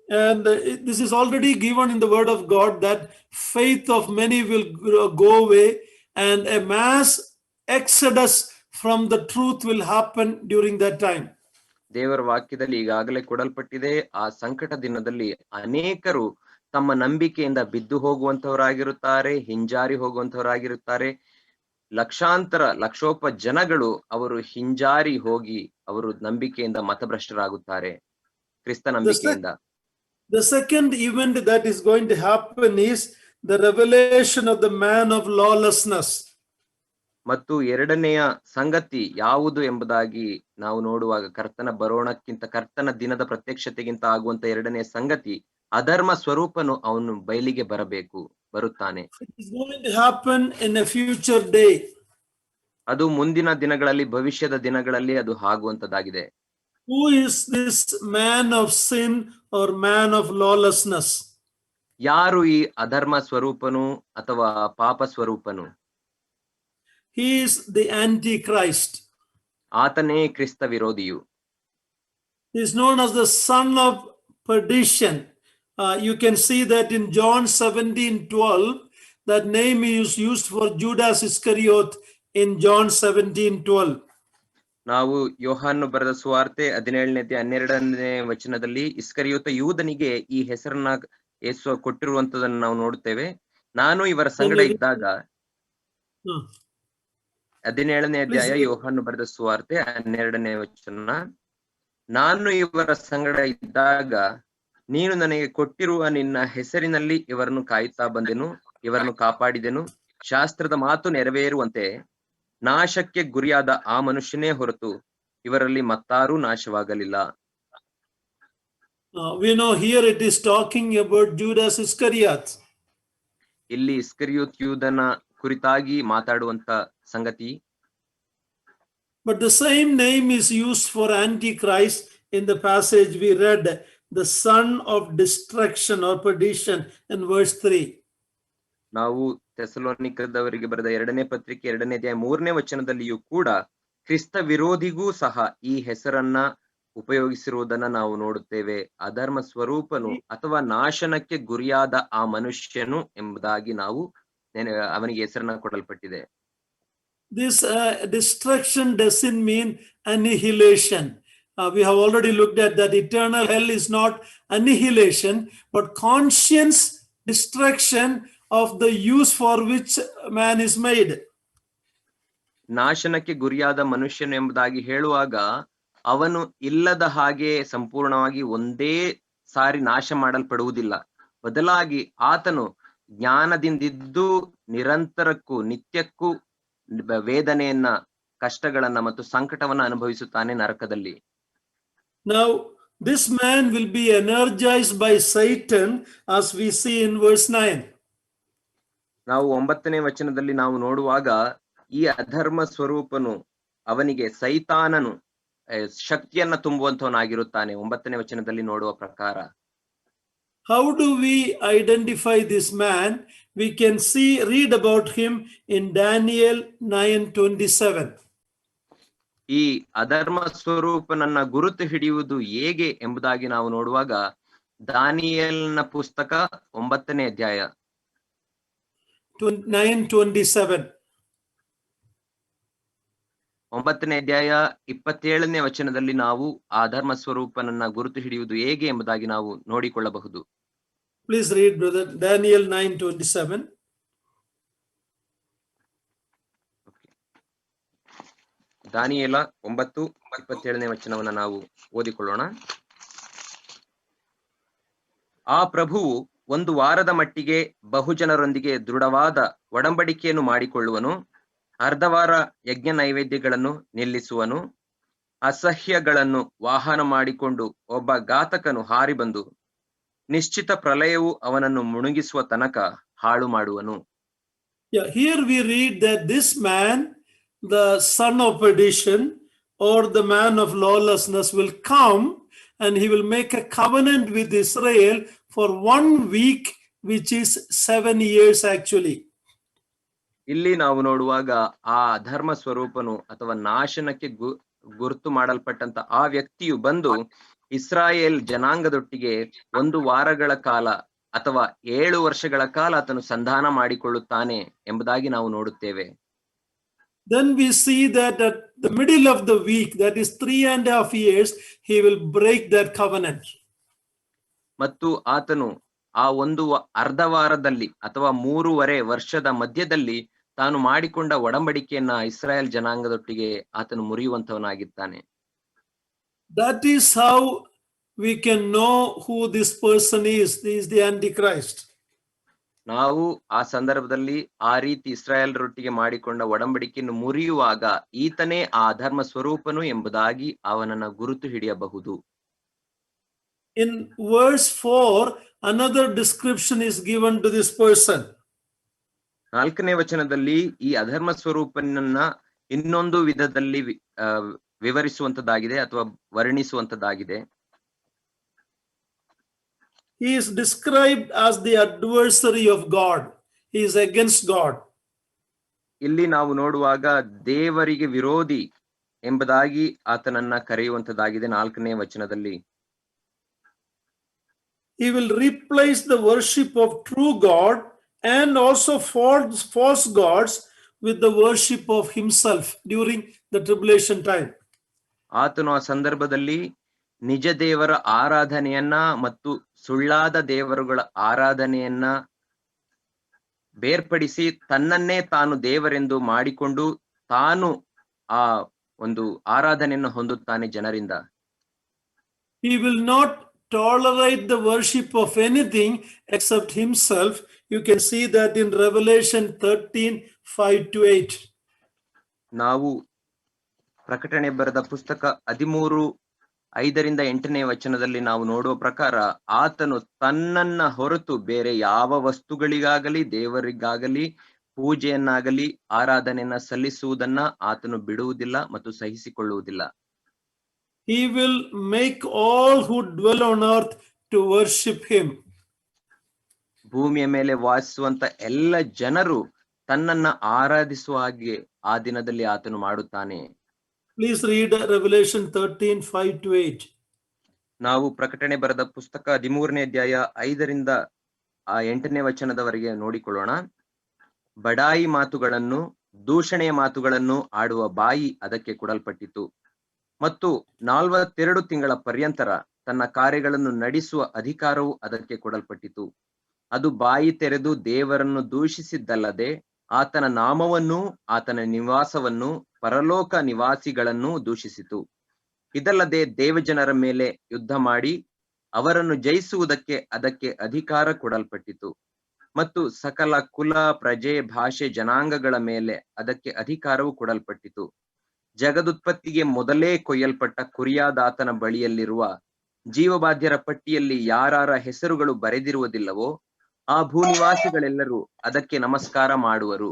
And this is already given in the word of God that faith of many will go away and a mass exodus from the truth will happen during that time. ದೇವರ ವಾಕ್ಯದಲ್ಲಿ ಈಗಾಗಲೇ ಕೊಡಲ್ಪಟ್ಟಿದೆ, ಆ ಸಂಕಟ ದಿನದಲ್ಲಿ ಅನೇಕರು ತಮ್ಮ ನಂಬಿಕೆಯಿಂದ ಬಿದ್ದು ಹೋಗುವಂತವರಾಗಿರುತ್ತಾರೆ, ಹಿಂಜಾರಿ ಹೋಗುವಂತವರಾಗಿರುತ್ತಾರೆ. ಲಕ್ಷೋಪ ಜನಗಳು ಅವರು ಹಿಂಜಾರಿ ಹೋಗಿ ಅವರು ನಂಬಿಕೆಯಿಂದ ಮತಭ್ರಷ್ಟರಾಗುತ್ತಾರೆ, ಕ್ರಿಸ್ತ ನಂಬಿಕೆಯಿಂದ. The second event that is going to happen is the revelation of the man of lawlessness. ಮತ್ತು ಎರಡನೆಯ ಸಂಗತಿ ಯಾವುದು ಎಂಬುದಾಗಿ ನಾವು ನೋಡುವಾಗ ಕರ್ತನ ದಿನದ ಪ್ರತ್ಯಕ್ಷತೆಗಿಂತ ಆಗುವಂತ ಎರಡನೆಯ ಸಂಗತಿ, ಅಧರ್ಮ ಸ್ವರೂಪನು ಅವನು ಬಯಲಿಗೆ ಬರುತ್ತಾನೆ. It is going to happen in a future day. ಅದು ಮುಂದಿನ ದಿನಗಳಲ್ಲಿ, ಭವಿಷ್ಯದ ದಿನಗಳಲ್ಲಿ ಅದು ಆಗುವಂತದ್ದಾಗಿದೆ. Who is this man of sin or man of lawlessness? ಯಾರು ಈ ಅಧರ್ಮ ಸ್ವರೂಪನು ಅಥವಾ ಪಾಪ ಸ್ವರೂಪನು? He is the Antichrist. ಆತನೇ ಕ್ರಿಸ್ತ ವಿರೋಧಿಯು. He is known as the son of perdition. You can see that in John 17:12, that name is used for Judas Iscariot in John 17:12. ನಾವು ಯೋಹಾನು ಬರೆದ ಸುವಾರ್ತೆ 17ನೇ ವಚನದಲ್ಲಿ ಇಸ್ಕರಿಯೋತ ಯೂದನಿಗೆ ಈ ಹೆಸರನ್ನ ಯೇಸು ಕೊಟ್ಟಿರುವಂತದನ್ನು ನಾವು ನೋಡುತ್ತೇವೆ. ನಾನು ಇವರ ಸಂಗಡ ಇದ್ದಾಗ, 17ನೇ ಅಧ್ಯಾಯ ಯೋಹಾನು ಬರೆದ ಸುವಾರ್ತೆ 12ನೇ ವಚನ, ನಾನು ಇವರ ಸಂಗಡ ಇದ್ದಾಗ ನೀನು ನನಗೆ ಕೊಟ್ಟಿರುವ ನಿನ್ನ ಹೆಸರಿನಲ್ಲಿ ಇವರನ್ನು ಕಾಯುತ್ತಾ ಬಂದೆನು, ಇವರನ್ನು ಕಾಪಾಡಿದೆನು. ಶಾಸ್ತ್ರದ ಮಾತು ನೆರವೇರುವಂತೆ ನಾಶಕ್ಕೆ ಗುರಿಯಾದ ಆ ಮನುಷ್ಯನೇ ಹೊರತು ಇವರಲ್ಲಿ ಮತ್ತಾರೂ ನಾಶವಾಗಲಿಲ್ಲ. We know here it is talking about Judas Iscariot. ಇಲ್ಲಿ ಇಸ್ಕರಿಯೋತ್ ಯೂದನ ಕುರಿತಾಗಿ ಮಾತಾಡುವಂತ ಸಂಗತಿ. But the same name is used for Antichrist in the passage we read, the son of destruction or perdition in verse 3. ನಾವು ಥೆಸಲೋನಿಕದವರಿಗೆ ಬರೆದ 2ನೇ ಪತ್ರಿಕೆ 2ನೇ ಅಧ್ಯಾಯ 3ನೇ ವಚನದಲ್ಲಿಯೂ ಕೂಡ ಕ್ರಿಸ್ತ ವಿರೋಧಿಗೂ ಸಹ ಈ ಹೆಸರನ್ನ ಉಪಯೋಗಿಸಿರುವುದನ್ನ ನಾವು ನೋಡುತ್ತೇವೆ. ಅಧರ್ಮ ಸ್ವರೂಪನು ಅಥವಾ ನಾಶನಕ್ಕೆ ಗುರಿಯಾದ ಆ ಮನುಷ್ಯನು ಎಂಬುದಾಗಿ ನಾವು ಅವನಿಗೆ ಹೆಸರನ್ನ ಕೊಡಲ್ಪಟ್ಟಿದೆ. This destruction doesn't mean annihilation. We have already looked at that. Eternal hell is not annihilation, but conscious destruction of the use for which man is made. ನಾಶನಕ್ಕೆ ಗುರಿಯಾದ ಮನುಷ್ಯನು ಎಂಬುದಾಗಿ ಹೇಳುವಾಗ ಅವನು ಇಲ್ಲದ ಹಾಗೆ ಸಂಪೂರ್ಣವಾಗಿ ಒಂದೇ ಸಾರಿ ನಾಶ ಮಾಡಲ್ಪಡುವುದಿಲ್ಲ. ಬದಲಾಗಿ ಆತನು ಜ್ಞಾನದಿಂದಿದ್ದು ನಿರಂತರಕ್ಕೂ ನಿತ್ಯಕ್ಕೂ ವೇದನೆಯನ್ನ, ಕಷ್ಟಗಳನ್ನ ಮತ್ತು ಸಂಕಟವನ್ನ ಅನುಭವಿಸುತ್ತಾನೆ ನರಕದಲ್ಲಿ. Now this man will be energized by Satan as we see in verse 9. ನಾವು 9ನೇ ವಚನದಲ್ಲಿ ನಾವು ನೋಡುವಾಗ ಈ ಅಧರ್ಮ ಸ್ವರೂಪನು ಅವನಿಗೆ ಸೈತಾನನು ಶಕ್ತಿಯನ್ನ ತುಂಬುವಂತವನಾಗಿರುತ್ತಾನೆ. 9ನೇ ವಚನದಲ್ಲಿ ನೋಡುವ ಪ್ರಕಾರ. How do we identify this man? We can read about him in Daniel 9:27. ಈ ಅಧರ್ಮ ಸ್ವರೂಪನನ್ನ ಗುರುತು ಹಿಡಿಯುವುದು ಹೇಗೆ ಎಂಬುದಾಗಿ ನಾವು ನೋಡುವಾಗ ದಾನಿಯೇಲನ ಪುಸ್ತಕ 9ನೇ ಅಧ್ಯಾಯ 9:27. 9ನೇ ಅಧ್ಯಾಯ 27ನೇ ವಚನದಲ್ಲಿ ನಾವು ಆ ಧರ್ಮ ಸ್ವರೂಪನನ್ನ ಗುರುತು ಹಿಡಿಯುವುದು ಹೇಗೆ ಎಂಬುದಾಗಿ ನಾವು ನೋಡಿಕೊಳ್ಳಬಹುದು. Please read, brother. Daniel 9:27. ದಾನಿಯೇಲ 9:27ನೇ ವಚನವನ್ನ ನಾವು ಓದಿಕೊಳ್ಳೋಣ. ಆ ಪ್ರಭುವು 1 ವಾರದ ಮಟ್ಟಿಗೆ ಬಹುಜನರೊಂದಿಗೆ ದೃಢವಾದ ಒಡಂಬಡಿಕೆಯನ್ನು ಮಾಡಿಕೊಳ್ಳುವನು. ಅರ್ಧವಾರ ಯಜ್ಞ ನೈವೇದ್ಯಗಳನ್ನು ನಿಲ್ಲಿಸುವನು. ಅಸಹ್ಯಗಳನ್ನು ವಾಹನ ಮಾಡಿಕೊಂಡು ಒಬ್ಬ ಘಾತಕನು ಹಾರಿ ಬಂದು ನಿಶ್ಚಿತ ಪ್ರಲಯವು ಅವನನ್ನು ಮುಳುಗಿಸುವ ತನಕ ಹಾಳು ಮಾಡುವನು. Here we read that this man, the son of perdition or the man of lawlessness, will come and he will make a covenant with Israel for 1 week, which is 7 years actually. ಇಲ್ಲಿ ನಾವು ನೋಡುವಾಗ ಆ ಧರ್ಮ ಸ್ವರೂಪನು ಅಥವಾ ನಾಶನಕ್ಕೆ ಗುರುತು ಮಾಡಲ್ಪಟ್ಟಂತ ಆ ವ್ಯಕ್ತಿಯು ಬಂದು ಇಸ್ರಾಯೇಲ್ ಜನಾಂಗದೊಟ್ಟಿಗೆ 1 ವಾರಗಳ ಕಾಲ ಅಥವಾ 7 ವರ್ಷಗಳ ಕಾಲ ಆತನು ಸಂಧಾನ ಮಾಡಿಕೊಳ್ಳುತ್ತಾನೆ ಎಂಬುದಾಗಿ ನಾವು ನೋಡುತ್ತೇವೆ. Then we see that at the middle of the week, that is 3.5 years, he will break that covenant. ಮತ್ತು ಆತನು ಆ ಅರ್ಧ ವಾರದಲ್ಲಿ ಅಥವಾ 3.5 ವರ್ಷದ ಮಧ್ಯದಲ್ಲಿ ತಾನು ಮಾಡಿಕೊಂಡ ಒಡಂಬಡಿಕೆಯನ್ನ ಇಸ್ರಾಯೇಲ್ ಜನಾಂಗದೊಟ್ಟಿಗೆ ಆತನು ಮುರಿಯುವಂತವನಾಗಿದ್ದಾನೆ. That is how we can know who this person is. He is the Antichrist. ನಾವು ಆ ಸಂದರ್ಭದಲ್ಲಿ ಆ ರೀತಿ ಇಸ್ರಾಯೇಲರೊಟ್ಟಿಗೆ ಮಾಡಿಕೊಂಡ ಒಡಂಬಡಿಕೆಯನ್ನು ಮುರಿಯುವಾಗ ಈತನೇ ಆ ಧರ್ಮ ಸ್ವರೂಪನು ಎಂಬುದಾಗಿ ಅವನನ್ನ ಗುರುತು ಹಿಡಿಯಬಹುದು. In verse 4, another description is given to this person. 4ನೇ ವಚನದಲ್ಲಿ ಈ ಅಧರ್ಮ ಸ್ವರೂಪನನ್ನ ಇನ್ನೊಂದು ವಿಧದಲ್ಲಿ ವಿವರಿಸುವಂತದ್ದಾಗಿದೆ ಅಥವಾ ವರ್ಣಿಸುವಂತದ್ದಾಗಿದೆ. He is described as the adversary of God. He is against God. ಇಲ್ಲಿ ನಾವು ನೋಡುವಾಗ ದೇವರಿಗೆ ವಿರೋಧಿ ಎಂಬುದಾಗಿ ಆತನನ್ನ ಕರೆಯುವಂತದ್ದಾಗಿದೆ 4ನೇ ವಚನದಲ್ಲಿ. He will replace the worship of true God and also false gods with the worship of himself during the tribulation time. ಆತನು ಆ ಸಂದರ್ಭದಲ್ಲಿ ನಿಜ ದೇವರ ಆರಾಧನೆಯನ್ನ ಮತ್ತು ಸುಳ್ಳಾದ ದೇವರುಗಳ ಆರಾಧನೆಯನ್ನ ಬೇರ್ಪಡಿಸಿ ತನ್ನನ್ನೇ ತಾನು ದೇವರೆಂದು ಮಾಡಿಕೊಂಡು ತಾನು ಆ ಒಂದು ಆರಾಧನೆಯನ್ನು ಹೊಂದುತ್ತಾನೆ ಜನರಿಂದ. He will not tolerate the worship of anything except himself. You can see that in Revelation 13:5-8. ನಾವು ಪ್ರಕಟಣೆ ಬರೆದ ಪುಸ್ತಕ 13:5-8ನೇ ವಚನದಲ್ಲಿ ನಾವು ನೋಡುವ ಪ್ರಕಾರ ಆತನು ತನ್ನನ್ನ ಹೊರತು ಬೇರೆ ಯಾವ ವಸ್ತುಗಳಿಗಾಗಲಿ ದೇವರಿಗಾಗಲಿ ಪೂಜೆಯನ್ನಾಗಲಿ ಆರಾಧನೆಯನ್ನ ಸಲ್ಲಿಸುವುದನ್ನ ಆತನು ಬಿಡುವುದಿಲ್ಲ ಮತ್ತು ಸಹಿಸಿಕೊಳ್ಳುವುದಿಲ್ಲ. He will make all who dwell on earth to worship him. ಭೂಮಿಯ ಮೇಲೆ ವಾಸಿಸುವಂತ ಎಲ್ಲ ಜನರು ತನ್ನನ್ನ ಆರಾಧಿಸುವ ಹಾಗೆ ಆ ದಿನದಲ್ಲಿ ಆತನು ಮಾಡುತ್ತಾನೆ. Please read Revelation 13:5-8. ನಾವು ಪ್ರಕಟಣೆ ಬರೆದ ಪುಸ್ತಕ 13ನೇ ಅಧ್ಯಾಯ 5-8ನೇ ವಚನದವರೆಗೆ ನೋಡಿಕೊಳ್ಳೋಣ. ಬಡಾಯಿ ಮಾತುಗಳನ್ನು ದೂಷಣೆಯ ಮಾತುಗಳನ್ನು ಆಡುವ ಬಾಯಿ ಅದಕ್ಕೆ ಕೊಡಲ್ಪಟ್ಟಿತು ಮತ್ತು 42 ತಿಂಗಳ ಪರ್ಯಂತರ ತನ್ನ ಕಾರ್ಯಗಳನ್ನು ನಡೆಸುವ ಅಧಿಕಾರವು ಅದಕ್ಕೆ ಕೊಡಲ್ಪಟ್ಟಿತು. ಅದು ಬಾಯಿ ತೆರೆದು ದೇವರನ್ನು ದೂಷಿಸಿದ್ದಲ್ಲದೆ ಆತನ ನಾಮವನ್ನು ಆತನ ನಿವಾಸವನ್ನು ಪರಲೋಕ ನಿವಾಸಿಗಳನ್ನು ದೂಷಿಸಿತು. ಇದಲ್ಲದೆ ದೇವಜನರ ಮೇಲೆ ಯುದ್ಧ ಮಾಡಿ ಅವರನ್ನು ಜಯಿಸುವುದಕ್ಕೆ ಅದಕ್ಕೆ ಅಧಿಕಾರ ಕೊಡಲ್ಪಟ್ಟಿತು ಮತ್ತು ಸಕಲ ಕುಲ ಪ್ರಜೆ ಭಾಷೆ ಜನಾಂಗಗಳ ಮೇಲೆ ಅದಕ್ಕೆ ಅಧಿಕಾರವು ಕೊಡಲ್ಪಟ್ಟಿತು. ಜಗದುತ್ಪತ್ತಿಗೆ ಮೊದಲೇ ಕೊಯ್ಯಲ್ಪಟ್ಟ ಕುರಿಯಾದಾತನ ಬಳಿಯಲ್ಲಿರುವ ಜೀವಬಾಧ್ಯರ ಪಟ್ಟಿಯಲ್ಲಿ ಯಾರ ಹೆಸರುಗಳು ಬರೆದಿರುವುದಿಲ್ಲವೋ ಆ ಭೂನಿವಾಸಿಗಳೆಲ್ಲರೂ ಅದಕ್ಕೆ ನಮಸ್ಕಾರ ಮಾಡುವರು.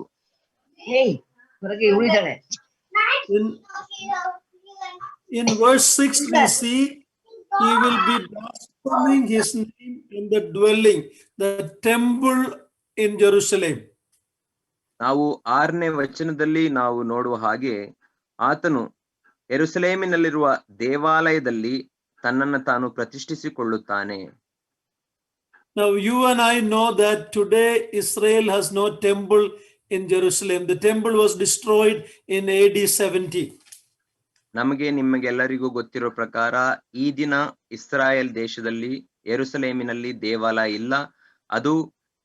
In verse 6 we see he will be blaspheming his name in the dwelling, the temple in Jerusalem. ನಾವು 6ನೇ ವಚನದಲ್ಲಿ ನಾವು ನೋಡುವ ಹಾಗೆ ಆತನು ಯೆರೂಸಲೇಮಿನಲ್ಲಿರುವ ದೇವಾಲಯದಲ್ಲಿ ತನ್ನನ್ನು ತಾನು ಪ್ರತಿಷ್ಠಿಸಿಕೊಳ್ಳುತ್ತಾನೆ. Now you and I know that today Israel has no temple in Jerusalem. The temple was destroyed in AD 70. ನಮಗೆ ನಿಮಗೆಲ್ಲರಿಗೂ ಗೊತ್ತಿರೋ ಪ್ರಕಾರ ಈ ದಿನ ಇಸ್ರಾಯೇಲ್ ದೇಶದಲ್ಲಿ ಯೆರೂಸಲೇಮಿನಲ್ಲಿ ದೇವಾಲಯ ಇಲ್ಲ. ಅದು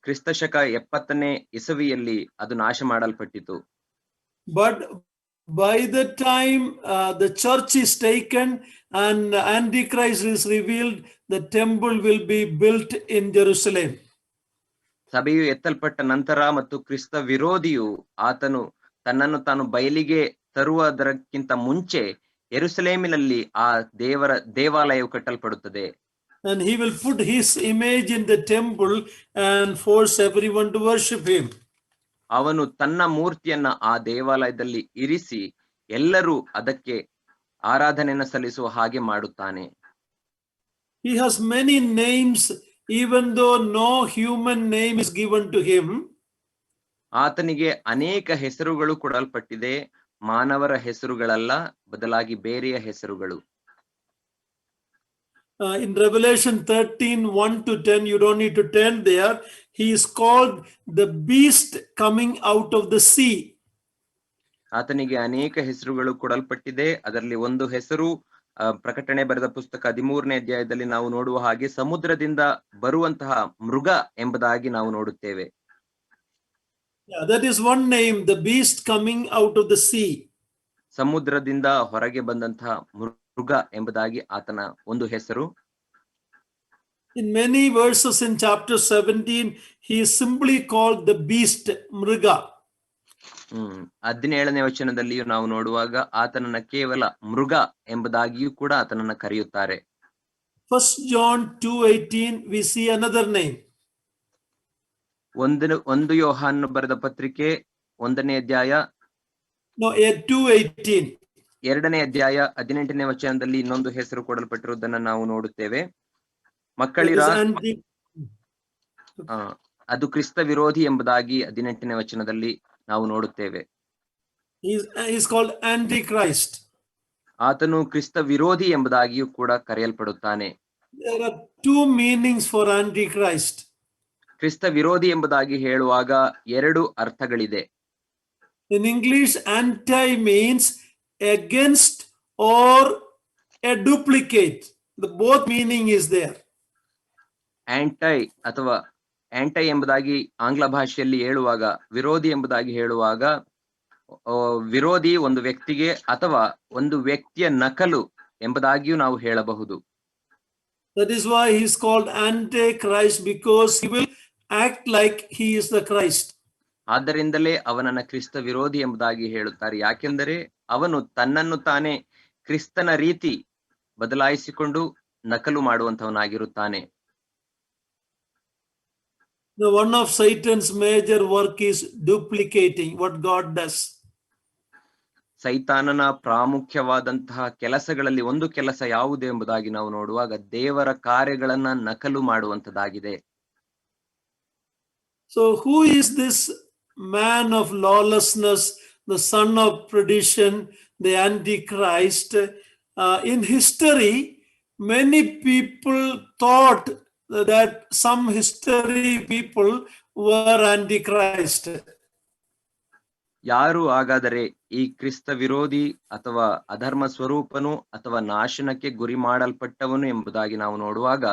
ಕ್ರಿಸ್ತಶಕ 70ನೇ ಇಸವಿಯಲ್ಲಿ ಅದು ನಾಶ ಮಾಡಲ್ಪಟ್ಟಿತು. But by the time the church is taken and Antichrist is revealed, the temple will be built in Jerusalem. ಸಭೆಯು ಎತ್ತಲ್ಪಟ್ಟ ನಂತರ ಮತ್ತು ಕ್ರಿಸ್ತ ವಿರೋಧಿಯು ಆತನು ತನ್ನನ್ನು ತಾನು ಬಯಲಿಗೆ ತರುವುದಕ್ಕಿಂತ ಮುಂಚೆ ಯೆರೂಸಲೇಮಿನಲ್ಲಿ ಆ ದೇವಾಲಯವು ಕಟ್ಟಲ್ಪಡುತ್ತದೆ. And he will put his image in the temple and force everyone to worship him. ಅವನು ತನ್ನ ಮೂರ್ತಿಯನ್ನ ಆ ದೇವಾಲಯದಲ್ಲಿ ಇರಿಸಿ ಎಲ್ಲರೂ ಅದಕ್ಕೆ ಆರಾಧನೆಯನ್ನು ಸಲ್ಲಿಸುವ ಹಾಗೆ ಮಾಡುತ್ತಾನೆ. He has many names, even though no human name is given to him. ಆತನಿಗೆ ಅನೇಕ ಹೆಸರುಗಳು ಕೊಡಲ್ಪಟ್ಟಿದೆ, ಮಾನವರ ಹೆಸರುಗಳಲ್ಲ, ಬದಲಾಗಿ ಬೇರೆಯ ಹೆಸರುಗಳು. In Revelation 13:1-10, you don't need to turn there. He is called the beast coming out of the sea. ಆತನಿಗೆ ಅನೇಕ ಹೆಸರುಗಳು ಕೊಡಲ್ಪಟ್ಟಿದೆ. ಅದರಲ್ಲಿ ಒಂದು ಹೆಸರು ಪ್ರಕಟಣೆ ಬರೆದ ಪುಸ್ತಕ 13ನೇ ಅಧ್ಯಾಯದಲ್ಲಿ ನಾವು ನೋಡುವ ಹಾಗೆ ಸಮುದ್ರದಿಂದ ಬರುವಂತಹ ಮೃಗ ಎಂಬುದಾಗಿ ನಾವು ನೋಡುತ್ತೇವೆ. Yeah, that is one name, the beast coming out of the sea. ಸಮುದ್ರದಿಂದ ಹೊರಗೆ ಬಂದಂತಹ ಮೃಗ ಎಂಬುದಾಗಿ ಆತನ ಒಂದು ಹೆಸರು. In many verses in chapter 17, he is simply called the beast, Mriga. 17ನೇ ವಚನದಲ್ಲಿಯೂ ನಾವು ನೋಡುವಾಗ ಆತನನ್ನ ಕೇವಲ ಮೃಗ ಎಂಬುದಾಗಿಯೂ ಕೂಡ ಆತನನ್ನ ಕರೆಯುತ್ತಾರೆ. 1 John 2:18, we see another name. ಒಂದು ಯೋಹಾನ ಬರೆದ ಪತ್ರಿಕೆ 1ನೇ ಅಧ್ಯಾಯ 2:18. 2ನೇ ಅಧ್ಯಾಯ 18ನೇ ವಚನದಲ್ಲಿ ಇನ್ನೊಂದು ಹೆಸರು ಕೊಡಲ್ಪಟ್ಟಿರುವುದನ್ನು ನಾವು ನೋಡುತ್ತೇವೆ. ಮಕ್ಕಳಿರ ಅದು ಕ್ರಿಸ್ತ ವಿರೋಧಿ ಎಂಬುದಾಗಿ 18ನೇ ವಚನದಲ್ಲಿ ನಾವು ನೋಡುತ್ತೇವೆ. He is called Antichrist. ಆತನು ಕ್ರಿಸ್ತ ವಿರೋಧಿ ಎಂಬುದಾಗಿಯೂ ಕೂಡ ಕರೆಯಲ್ಪಡುತ್ತಾನೆ. There are two meanings for Antichrist. ಕ್ರಿಸ್ತ ವಿರೋಧಿ ಎಂಬುದಾಗಿ ಹೇಳುವಾಗ ಎರಡು ಅರ್ಥಗಳಿದೆ. In English, anti means against or a duplicate. The both meaning is there. ಆಂಟೈ ಅಥವಾ ಆಂಟೈ ಎಂಬುದಾಗಿ ಆಂಗ್ಲ ಭಾಷೆಯಲ್ಲಿ ಹೇಳುವಾಗ, ವಿರೋಧಿ ಎಂಬುದಾಗಿ ಹೇಳುವಾಗ ವಿರೋಧಿ ಒಂದು ವ್ಯಕ್ತಿಗೆ ಅಥವಾ ಒಂದು ವ್ಯಕ್ತಿಯ ನಕಲು ಎಂಬುದಾಗಿಯೂ ನಾವು ಹೇಳಬಹುದು. That is why he is called Antichrist, because he will act like he is the Christ. ಆದ್ದರಿಂದಲೇ ಅವನನ್ನ ಕ್ರಿಸ್ತ ವಿರೋಧಿ ಎಂಬುದಾಗಿ ಹೇಳುತ್ತಾರೆ. ಯಾಕೆಂದರೆ ಅವನು ತನ್ನನ್ನು ತಾನೇ ಕ್ರಿಸ್ತನ ರೀತಿ ಬದಲಾಯಿಸಿಕೊಂಡು ನಕಲು ಮಾಡುವಂತವನಾಗಿರುತ್ತಾನೆ. One of Satan's major work is duplicating what God does. ಸೈತಾನನ ಪ್ರಾಮುಖ್ಯವಾದಂತಹ ಕೆಲಸಗಳಲ್ಲಿ ಒಂದು ಕೆಲಸ ಯಾವುದು ಎಂಬುದಾಗಿ ನಾವು ನೋಡುವಾಗ ದೇವರ ಕಾರ್ಯಗಳನ್ನ ನಕಲು ಮಾಡುವಂತದ್ದಾಗಿದೆ. So who is this man of lawlessness, the son of perdition, the Antichrist? In history, many people thought that some history people were Antichrist. ಯಾರು ಹಾಗಾದರೆ ಈ ಕ್ರಿಸ್ತ ವಿರೋಧಿ ಅಥವಾ ಅಧರ್ಮ ಸ್ವರೂಪನು ಅಥವಾ ನಾಶನಕ್ಕೆ ಗುರಿ ಮಾಡಲ್ಪಟ್ಟವನು ಎಂಬುದಾಗಿ ನಾವು ನೋಡುವಾಗ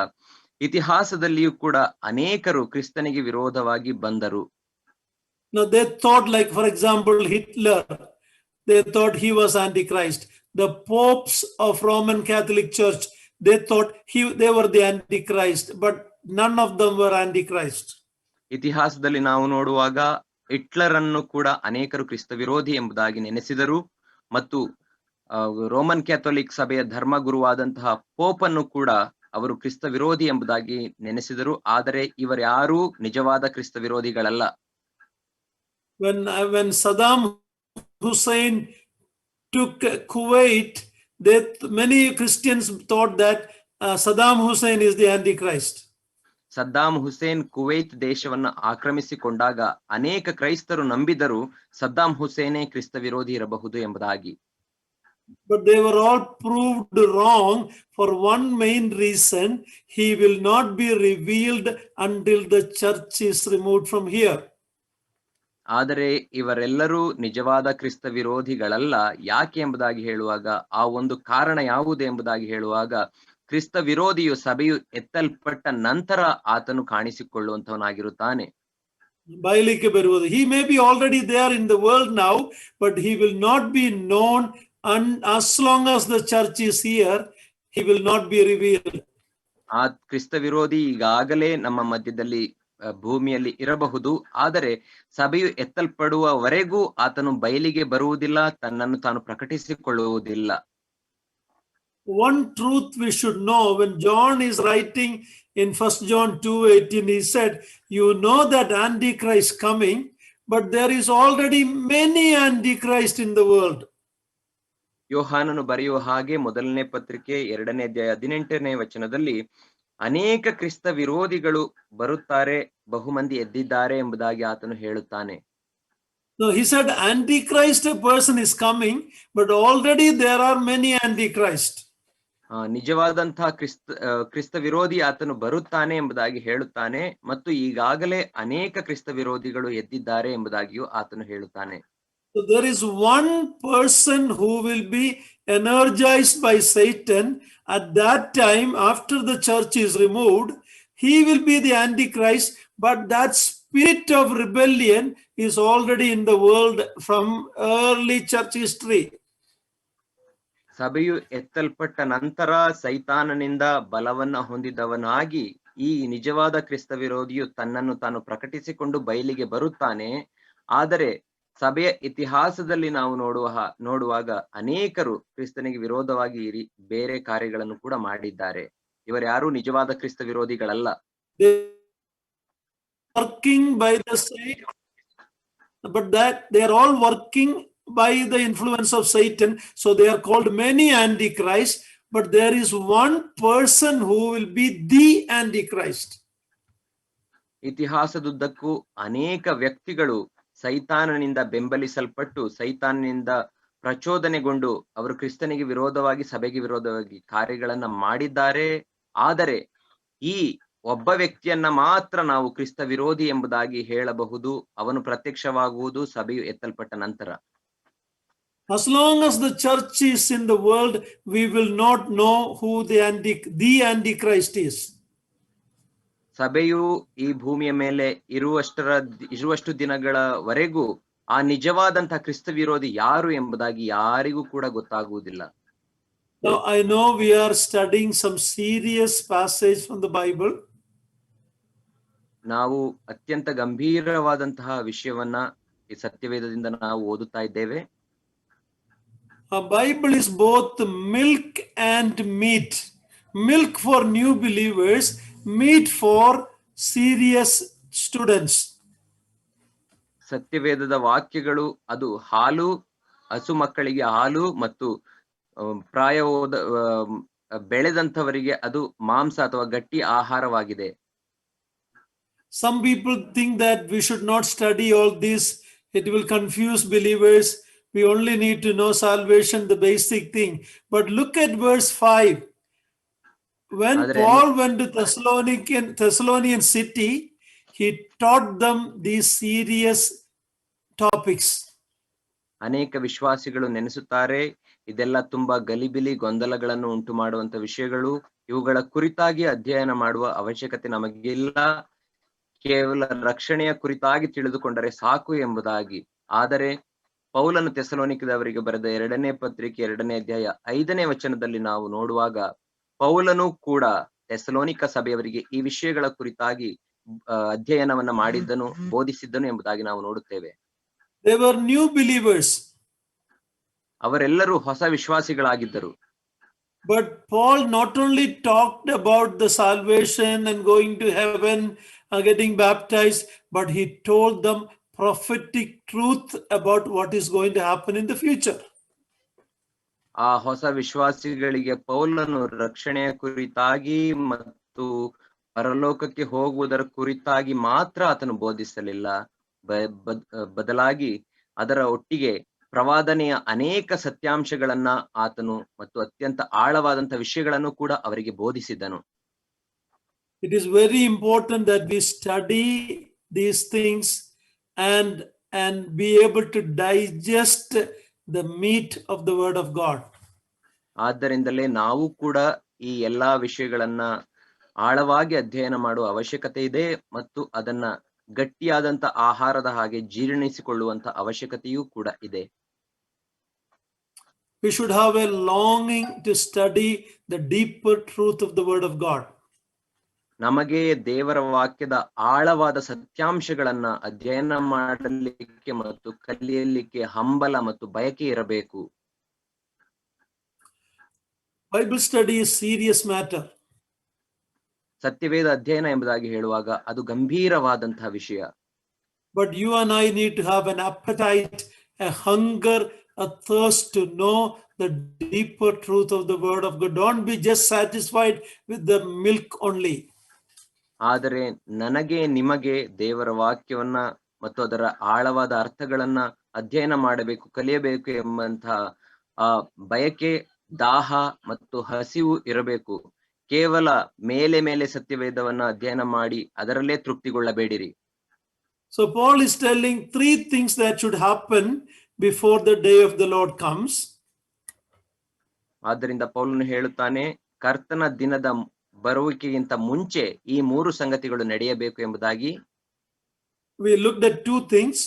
ಇತಿಹಾಸದಲ್ಲಿಯೂ ಕೂಡ ಅನೇಕರು ಕ್ರಿಸ್ತನಿಗೆ ವಿರೋಧವಾಗಿ ಬಂದರು. Now they thought, like for example Hitler, they thought he was Antichrist. The popes of Roman Catholic Church, they thought they were the Antichrist, but none of them were Antichrist. ಇತಿಹಾಸದಲ್ಲಿ ನಾವು ನೋಡುವಾಗ ಹಿಟ್ಲರ್ ಅನ್ನು ಕೂಡ ಅನೇಕರು ಕ್ರಿಸ್ತ ವಿರೋಧಿ ಎಂಬುದಾಗಿ ನೆನೆಸಿದರು ಮತ್ತು ರೋಮನ್ ಕ್ಯಾಥೋಲಿಕ್ ಸಭೆಯ ಧರ್ಮಗುರುವಾದಂತಹ ಪೋಪ್ ಅನ್ನು ಕೂಡ ಅವರು ಕ್ರಿಸ್ತ ವಿರೋಧಿ ಎಂಬುದಾಗಿ ನೆನೆಸಿದರು. ಆದರೆ ಇವರ್ಯಾರೂ ನಿಜವಾದ ಕ್ರಿಸ್ತ ವಿರೋಧಿಗಳಲ್ಲ. When Saddam Hussein took Kuwait, many Christians thought that Saddam Hussein is the Antichrist. Saddam Hussain Kuwait ದೇಶವನ್ನ ಆಕ್ರಮಿಸಿಕೊಂಡಾಗ ಅನೇಕ ಕ್ರೈಸ್ತರು ನಂಬಿದರು ಸದ್ದಾಂ ಹುಸೇನೇ ಕ್ರಿಸ್ತ ವಿರೋಧಿ ಇರಬಹುದು ಎಂಬುದಾಗಿ. But they were all proved wrong for one main reason: he will not be revealed until the church is removed from here. ಆದರೆ ಇವರೆಲ್ಲರೂ ನಿಜವಾದ ಕ್ರಿಸ್ತ ವಿರೋಧಿಗಳಲ್ಲ. ಯಾಕೆ ಎಂಬುದಾಗಿ ಹೇಳುವಾಗ, ಆ ಒಂದು ಕಾರಣ ಯಾವುದು ಎಂಬುದಾಗಿ ಹೇಳುವಾಗ, ಕ್ರಿಸ್ತ ವಿರೋಧಿಯು ಸಭೆಯು ಎತ್ತಲ್ಪಟ್ಟ ನಂತರ ಆತನು ಕಾಣಿಸಿಕೊಳ್ಳುವಂತವನಾಗಿರುತ್ತಾನೆ. ಬಾಯಲಿಕ್ಕೆ ಬರುವುದು. He may be already there in the world now, but he will not be known, and as long as the church is here, he will not be revealed. ಆ ಕ್ರಿಸ್ತ ವಿರೋಧಿ ಈಗಾಗಲೇ ನಮ್ಮ ಮಧ್ಯದಲ್ಲಿ ಭೂಮಿಯಲ್ಲಿ ಇರಬಹುದು, ಆದರೆ ಸಭೆಯು ಎತ್ತಲ್ಪಡುವವರೆಗೂ ಆತನು ಬಯಲಿಗೆ ಬರುವುದಿಲ್ಲ, ತನ್ನನ್ನು ತಾನು ಪ್ರಕಟಿಸಿಕೊಳ್ಳುವುದಿಲ್ಲ. One truth we should know: when John is writing in 1 John 2:18, he said, you know that Antichrist coming, but there is already many Antichrist in the world. ಯೋಹಾನನು ಬರೆಯುವ ಹಾಗೆ ಮೊದಲನೇ ಪತ್ರಿಕೆ 2ನೇ ಅಧ್ಯಾಯ 18ನೇ ವಚನದಲ್ಲಿ ಅನೇಕ ಕ್ರಿಸ್ತ ವಿರೋಧಿಗಳು ಬರುತ್ತಾರೆ, ಬಹುಮಂದಿ ಎದ್ದಿದ್ದಾರೆ ಎಂಬುದಾಗಿ ಆತನು ಹೇಳುತ್ತಾನೆ. No, he said Antichrist person is coming, but already there are many Antichrist. ನಿಜವಾದಂತಹ ಕ್ರಿಸ್ತ ವಿರೋಧಿ ಆತನು ಬರುತ್ತಾನೆ ಎಂಬುದಾಗಿ ಹೇಳುತ್ತಾನೆ, ಮತ್ತು ಈಗಾಗಲೇ ಅನೇಕ ಕ್ರಿಸ್ತ ವಿರೋಧಿಗಳು ಎದ್ದಿದ್ದಾರೆ ಎಂಬುದಾಗಿಯೂ ಆತನು ಹೇಳುತ್ತಾನೆ. So there is one person who will be energized by Satan at that time after the church is removed. He will be the Antichrist, but that spirit of rebellion is already in the world from early church history. ಸಭೆಯು ಎತ್ತಲ್ಪಟ್ಟ ನಂತರ ಸೈತಾನನಿಂದ ಬಲವನ್ನ ಹೊಂದಿದವನಾಗಿ ಈ ನಿಜವಾದ ಕ್ರಿಸ್ತ ವಿರೋಧಿಯು ತನ್ನನ್ನು ತಾನು ಪ್ರಕಟಿಸಿಕೊಂಡು ಬಯಲಿಗೆ ಬರುತ್ತಾನೆ. ಆದರೆ ಸಭೆಯ ಇತಿಹಾಸದಲ್ಲಿ ನಾವು ನೋಡುವಾಗ ಅನೇಕರು ಕ್ರಿಸ್ತನಿಗೆ ವಿರೋಧವಾಗಿ ಬೇರೆ ಕಾರ್ಯಗಳನ್ನು ಕೂಡ ಮಾಡಿದ್ದಾರೆ. ಇವರ್ಯಾರು ನಿಜವಾದ ಕ್ರಿಸ್ತ ವಿರೋಧಿಗಳಲ್ಲ. Working by the same, but that they are all working by the influence of Satan, so they are called many Antichrist, but there is one person who will be the Antichrist. ಇತಿಹಾಸದುದ್ದಕ್ಕೂ ಅನೇಕ ವ್ಯಕ್ತಿಗಳು ಸೈತಾನನಿಂದ ಬೆಂಬಲಿಸಲ್ಪಟ್ಟು ಸೈತಾನನಿಂದ ಪ್ರಚೋದನೆಗೊಂಡು ಅವರು ಕ್ರಿಸ್ತನಿಗೆ ವಿರೋಧವಾಗಿ ಸಭೆಗೆ ವಿರೋಧವಾಗಿ ಕಾರ್ಯಗಳನ್ನ ಮಾಡಿದ್ದಾರೆ. ಆದರೆ ಈ ಒಬ್ಬ ವ್ಯಕ್ತಿಯನ್ನ ಮಾತ್ರ ನಾವು ಕ್ರಿಸ್ತ ವಿರೋಧಿ ಎಂಬುದಾಗಿ ಹೇಳಬಹುದು. ಅವನು ಪ್ರತ್ಯಕ್ಷವಾಗುವುದು ಸಭೆಯು ಎತ್ತಲ್ಪಟ್ಟ ನಂತರ. As long as the church is in the world, we will not know who the Antichrist is. ಸಭೆಯು ಈ ಭೂಮಿಯ ಮೇಲೆ ಇರುವಷ್ಟು ದಿನಗಳವರೆಗೂ ಆ ನಿಜವಾದಂತಹ ಕ್ರಿಸ್ತ ವಿರೋಧಿ ಯಾರು ಎಂಬುದಾಗಿ ಯಾರಿಗೂ ಕೂಡ ಗೊತ್ತಾಗುವುದಿಲ್ಲ. Now I know we are studying some serious passage from the Bible. ನಾವು ಅತ್ಯಂತ ಗಂಭೀರವಾದಂತಹ ವಿಷಯವನ್ನ ಈ ಸತ್ಯವೇದದಿಂದ ನಾವು ಓದುತ್ತಾ ಇದ್ದೇವೆ. A Bible is both milk and meat. Milk for new believers, meat for serious students. ಸತ್ಯವೇದದ ವಾಕ್ಯಗಳು ಅದು ಹಾಲು, ಹಸು ಮಕ್ಕಳಿಗೆ ಹಾಲು, ಮತ್ತು ಪ್ರಾಯವಾದ ಬೆಳೆದಂತವರಿಗೆ ಅದು ಮಾಂಸ ಅಥವಾ ಗಟ್ಟಿ ಆಹಾರವಾಗಿದೆ. Some people think that we should not study all this. It will confuse believers. We only need to know salvation, the basic thing. But look at verse 5. When Paul went to Thessalonian city, he taught them these serious topics. ಅನೇಕ ವಿಶ್ವಾಸಿಗಳು ನೆನೆಸುತ್ತಾರೆ, ಇದೆಲ್ಲ ತುಂಬಾ ಗಲಿಬಿಲಿ ಗೊಂದಲಗಳನ್ನು ಉಂಟು ಮಾಡುವಂತ ವಿಷಯಗಳು. ಇವುಗಳ ಕುರಿತಾಗಿ ಅಧ್ಯಯನ ಮಾಡುವ ಅವಶ್ಯಕತೆ ನಮಗಿಲ್ಲ. ಕೇವಲ ರಕ್ಷಣೆಯ ಕುರಿತಾಗಿ ತಿಳಿದುಕೊಂಡರೆ ಸಾಕು ಎಂಬುದಾಗಿ. ಆದರೆ ಪೌಲನು ಥೆಸಲೋನಿಕದವರಿಗೆ ಬರೆದ 2ನೇ ಪತ್ರಿಕೆ 2ನೇ ಅಧ್ಯಾಯ 5ನೇ ವಚನದಲ್ಲಿ ನಾವು ನೋಡುವಾಗ ಪೌಲನು ಕೂಡ ಥೆಸಲೋನಿಕ ಸಭೆಯವರಿಗೆ ಈ ವಿಷಯಗಳ ಕುರಿತಾಗಿ ಅಧ್ಯಯನವನ್ನ ಮಾಡಿದ್ದನು, ಬೋಧಿಸಿದ್ದನು ಎಂಬುದಾಗಿ ನಾವು ನೋಡುತ್ತೇವೆ. They were new believers. ಅವರೆಲ್ಲರೂ ಹೊಸ ವಿಶ್ವಾಸಿಗಳಾಗಿದ್ದರು. But Paul not only talked about the salvation and going to heaven, getting baptized, but he told them prophetic truth about what is going to happen in the future. ಆ ಹೊಸ ವಿಶ್ವಾಸಿಗಳಿಗೆ ಪೌಲನು ರಕ್ಷಣೆಯ ಕುರಿತಾಗಿ ಮತ್ತು ಪರಲೋಕಕ್ಕೆ ಹೋಗುವುದರ ಕುರಿತಾಗಿ ಮಾತ್ರ ಆತನು ಬೋಧಿಸಲಿಲ್ಲ, ಬದಲಾಗಿ ಅದರ ಒಟ್ಟಿಗೆ ಪ್ರವಾದನೆಯ ಅನೇಕ ಸತ್ಯಾಂಶಗಳನ್ನ ಆತನು ಮತ್ತು ಅತ್ಯಂತ ಆಳವಾದಂತ ವಿಷಯಗಳನ್ನು ಕೂಡ ಅವರಿಗೆ ಬೋಧಿಸಿದನು. It is very important that we study these things and be able to digest the meat of the word of God. ಆದ್ದರಿಂದಲೇ ನಾವು ಕೂಡ ಈ ಎಲ್ಲಾ ವಿಷಯಗಳನ್ನ ಆಳವಾಗಿ ಅಧ್ಯಯನ ಮಾಡುವ ಅವಶ್ಯಕತೆ ಇದೆ ಮತ್ತು ಅದನ್ನ ಗಟ್ಟಿಯಾದಂತ ಆಹಾರದ ಹಾಗೆ ಜೀರ್ಣಿಸಿಕೊಳ್ಳುವಂತ ಅವಶ್ಯಕತೆಯೂ ಕೂಡ ಇದೆ. We should have a longing to study the deeper truth of the word of God. ನಮಗೆ ದೇವರ ವಾಕ್ಯದ ಆಳವಾದ ಸತ್ಯಾಂಶಗಳನ್ನ ಅಧ್ಯಯನ ಮಾಡಲಿಕ್ಕೆ ಮತ್ತು ಕಲಿಯಲಿಕ್ಕೆ ಹಂಬಲ ಮತ್ತು ಬಯಕೆ ಇರಬೇಕು. Bible study is serious matter. ಸತ್ಯವೇದ ಅಧ್ಯಯನ ಎಂಬುದಾಗಿ ಹೇಳುವಾಗ ಅದು ಗಂಭೀರವಾದಂತಹ ವಿಷಯ. But you and I need to have an appetite, a hunger, a thirst to know the deeper truth of the word of God. Don't be just satisfied with the milk only. ಆದರೆ ನನಗೆ ನಿಮಗೆ ದೇವರ ವಾಕ್ಯವನ್ನ ಮತ್ತು ಅದರ ಆಳವಾದ ಅರ್ಥಗಳನ್ನ ಅಧ್ಯಯನ ಮಾಡಬೇಕು, ಕಲಿಯಬೇಕು ಎಂಬಂತಹ ಆ ಬಯಕೆ, ದಾಹ ಮತ್ತು ಹಸಿವು ಇರಬೇಕು. ಕೇವಲ ಮೇಲೆ ಸತ್ಯವೇದವನ್ನ ಅಧ್ಯಯನ ಮಾಡಿ ಅದರಲ್ಲೇ ತೃಪ್ತಿಗೊಳ್ಳಬೇಡಿರಿ. So Paul is telling 3 things that should happen before the day of the Lord comes. ಆದ್ದರಿಂದ ಪೌಲನು ಹೇಳುತ್ತಾನೆ, ಕರ್ತನ ದಿನದ ಬರುವಿಕೆಗಿಂತ ಮುಂಚೆ ಈ 3 ಸಂಗತಿಗಳು ನಡೆಯಬೇಕು ಎಂಬುದಾಗಿ. We looked at 2 things.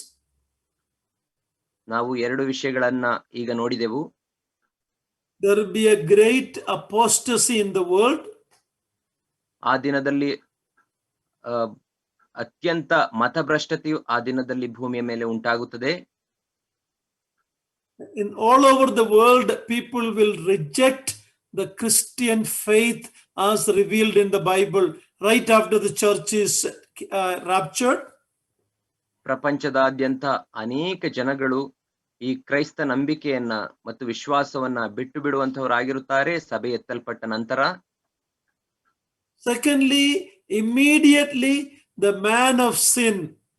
ನಾವು 2 ವಿಷಯಗಳನ್ನ ಈಗ ನೋಡಿದೆವು. There will be a great apostasy in the world. ಆ ದಿನದಲ್ಲಿ ಅತ್ಯಂತ ಮತಭ್ರಷ್ಟತೆಯು ಆ ದಿನದಲ್ಲಿ ಭೂಮಿಯ ಮೇಲೆ ಉಂಟಾಗುತ್ತದೆ. In all over the world, people will reject the Christian faith as revealed in the Bible right after the church is raptured. ಪ್ರಪಂಚದಾದ್ಯಂತ ಅನೇಕ ಜನಗಳು ಈ ಕ್ರೈಸ್ತ ನಂಬಿಕೆಯನ್ನ ಮತ್ತು ವಿಶ್ವಾಸವನ್ನ ಬಿಟ್ಟು ಬಿಡುವಂತವರಾಗಿರುತ್ತಾರೆ ಸಭೆ ಎತ್ತಲ್ಪಟ್ಟ ನಂತರ. Secondly, immediately the man of sin,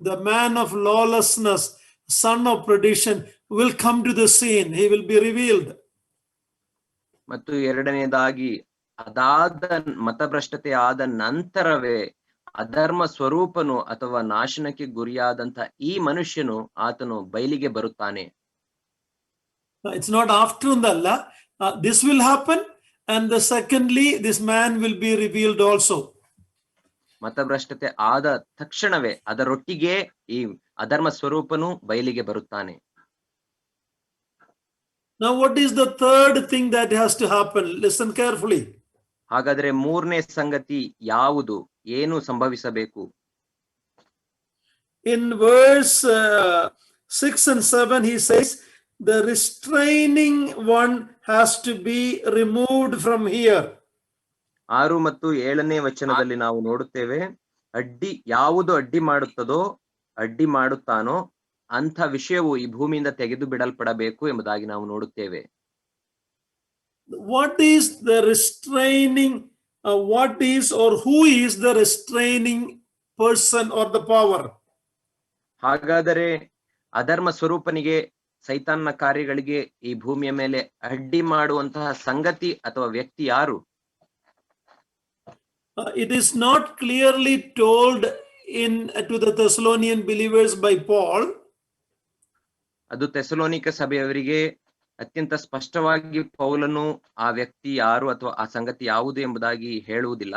the man of lawlessness, son of perdition will come to the scene. He will be revealed. ಮತ್ತು ಎರಡನೇದಾಗಿ ಅದಾದ ಮತಭ್ರಷ್ಟತೆ ಆದ ನಂತರವೇ ಅಧರ್ಮ ಸ್ವರೂಪನು ಅಥವಾ ನಾಶನಕ್ಕೆ ಗುರಿಯಾದಂತ ಈ ಮನುಷ್ಯನು ಆತನು ಬಯಲಿಗೆ ಬರುತ್ತಾನೆ. It's not after Allah. This will happen, and the secondly, this man will be revealed also. ಮತಭ್ರಷ್ಟತೆ ಆದ ತಕ್ಷಣವೇ ಅದರೊಟ್ಟಿಗೆ ಈ ಅಧರ್ಮ ಸ್ವರೂಪನು ಬಯಲಿಗೆ ಬರುತ್ತಾನೆ. Now, what is the third thing that has to happen? Listen carefully. ಹಾಗಾದ್ರೆ 3ನೇ ಸಂಗತಿ ಯಾವುದು, ಏನು ಸಂಭವಿಸಬೇಕು? In verse 6 and 7, he says, the restraining one has to be removed from here. 6 ಮತ್ತು 7ನೇ ವಚನದಲ್ಲಿ ನಾವು ನೋಡುತ್ತೇವೆ, ಯಾವುದು ಅಡ್ಡಿ ಮಾಡುತ್ತಾನೋ ಅಂಥ ವಿಷಯವು ಈ ಭೂಮಿಯಿಂದ ತೆಗೆದು ಬಿಡಲ್ಪಡಬೇಕು ಎಂಬುದಾಗಿ ನಾವು ನೋಡುತ್ತೇವೆ. What is the restraining, what is or who is the restraining person or the power? ಹಾಗಾದರೆ ಅಧರ್ಮ ಸ್ವರೂಪನಿಗೆ, ಸೈತಾನನ ಕಾರ್ಯಗಳಿಗೆ ಈ ಭೂಮಿಯ ಮೇಲೆ ಅಡ್ಡಿ ಮಾಡುವಂತಹ ಸಂಗತಿ ಅಥವಾ ವ್ಯಕ್ತಿ ಯಾರು? It is not clearly told to the Thessalonian believers by Paul. ಅದು ಥೆಸಲೋನಿಕ ಸಭೆಯವರಿಗೆ ಅತ್ಯಂತ ಸ್ಪಷ್ಟವಾಗಿ ಪೌಲನು ಆ ವ್ಯಕ್ತಿ ಯಾರು ಅಥವಾ ಆ ಸಂಗತಿ ಯಾವುದು ಎಂಬುದಾಗಿ ಹೇಳುವುದಿಲ್ಲ.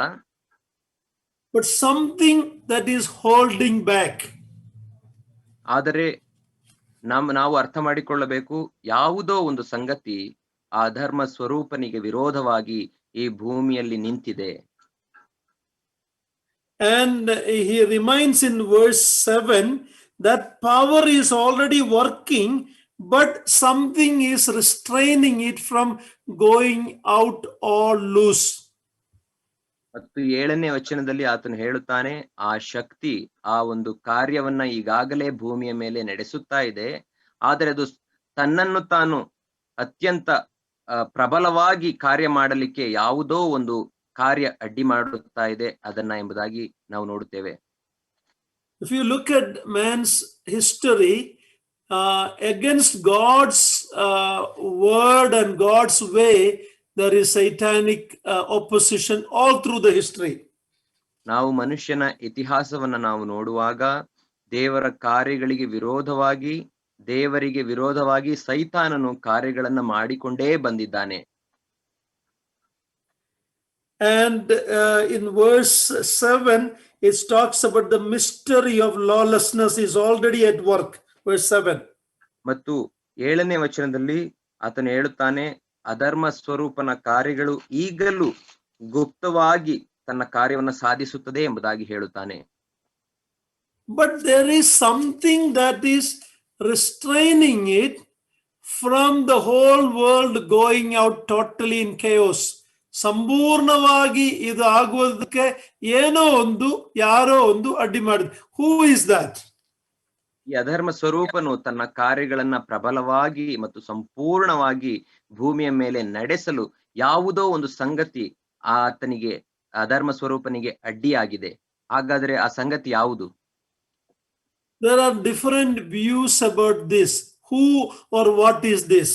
But something that is holding back. ಆದರೆ ನಾವು ಅರ್ಥ ಮಾಡಿಕೊಳ್ಳಬೇಕು, ಯಾವುದೋ ಒಂದು ಸಂಗತಿ ಆ ಧರ್ಮ ಸ್ವರೂಪನಿಗೆ ವಿರೋಧವಾಗಿ ಈ ಭೂಮಿಯಲ್ಲಿ ನಿಂತಿದೆ. And he reminds in verse 7 that power is already working, but something is restraining it from going out all loose. ಮತ್ತು 7ನೇ ವಚನದಲ್ಲಿ ಆತನು ಹೇಳುತ್ತಾನೆ, ಆ ಶಕ್ತಿ ಆ ಒಂದು ಕಾರ್ಯವನ್ನ ಈಗಾಗಲೇ ಭೂಮಿಯ ಮೇಲೆ ನಡೆಸುತ್ತಾ ಇದೆ, ಆದರೆ ಅದು ತನ್ನನ್ನು ತಾನು ಅತ್ಯಂತ ಪ್ರಬಲವಾಗಿ ಕಾರ್ಯ ಮಾಡಲಿಕ್ಕೆ ಯಾವುದೋ ಒಂದು ಕಾರ್ಯ ಅಡ್ಡಿ ಮಾಡುತ್ತಾ ಇದೆ ಅದನ್ನ ಎಂಬುದಾಗಿ ನಾವು ನೋಡುತ್ತೇವೆ. If you look at man's history, against God's word and God's way, there is satanic opposition all through the history. ನಾವು ಮನುಷ್ಯನ ಇತಿಹಾಸವನ್ನ ನಾವು ನೋಡುವಾಗ ದೇವರ ಕಾರ್ಯಗಳಿಗೆ ವಿರೋಧವಾಗಿ, ದೇವರಿಗೆ ವಿರೋಧವಾಗಿ ಸೈತಾನನು ಕಾರ್ಯಗಳನ್ನ ಮಾಡಿಕೊಂಡೇ ಬಂದಿದ್ದಾನೆ. And in verse 7, it talks about the mystery of lawlessness is already at work. Verse 7. ಮತ್ತು 7ನೇ ವಚನದಲ್ಲಿ ಆತನು ಹೇಳುತ್ತಾನೆ, ಅಧರ್ಮ ಸ್ವರೂಪನ ಕಾರ್ಯಗಳು ಈಗಲೂ ಗುಪ್ತವಾಗಿ ತನ್ನ ಕಾರ್ಯವನ್ನ ಸಾಧಿಸುತ್ತದೆ ಎಂಬುದಾಗಿ ಹೇಳುತ್ತಾನೆ. But there is something that is restraining it from the whole world going out totally in chaos. ಸಂಪೂರ್ಣವಾಗಿ ಇದು ಆಗುವುದಕ್ಕೆ ಏನೋ ಒಂದು ಯಾರೋ ಒಂದು ಅಡ್ಡಿ ಮಾಡಿದ. Who is that? ಈ ಅಧರ್ಮ ಸ್ವರೂಪನು ತನ್ನ ಕಾರ್ಯಗಳನ್ನ ಪ್ರಬಲವಾಗಿ ಮತ್ತು ಸಂಪೂರ್ಣವಾಗಿ ಭೂಮಿಯ ಮೇಲೆ ನಡೆಸಲು ಯಾವುದೋ ಒಂದು ಸಂಗತಿ ಆತನಿಗೆ, ಅಧರ್ಮ ಸ್ವರೂಪನಿಗೆ ಅಡ್ಡಿಯಾಗಿದೆ. ಹಾಗಾದ್ರೆ ಆ ಸಂಗತಿ ಯಾವುದು? There are different views about this. Who or what is this?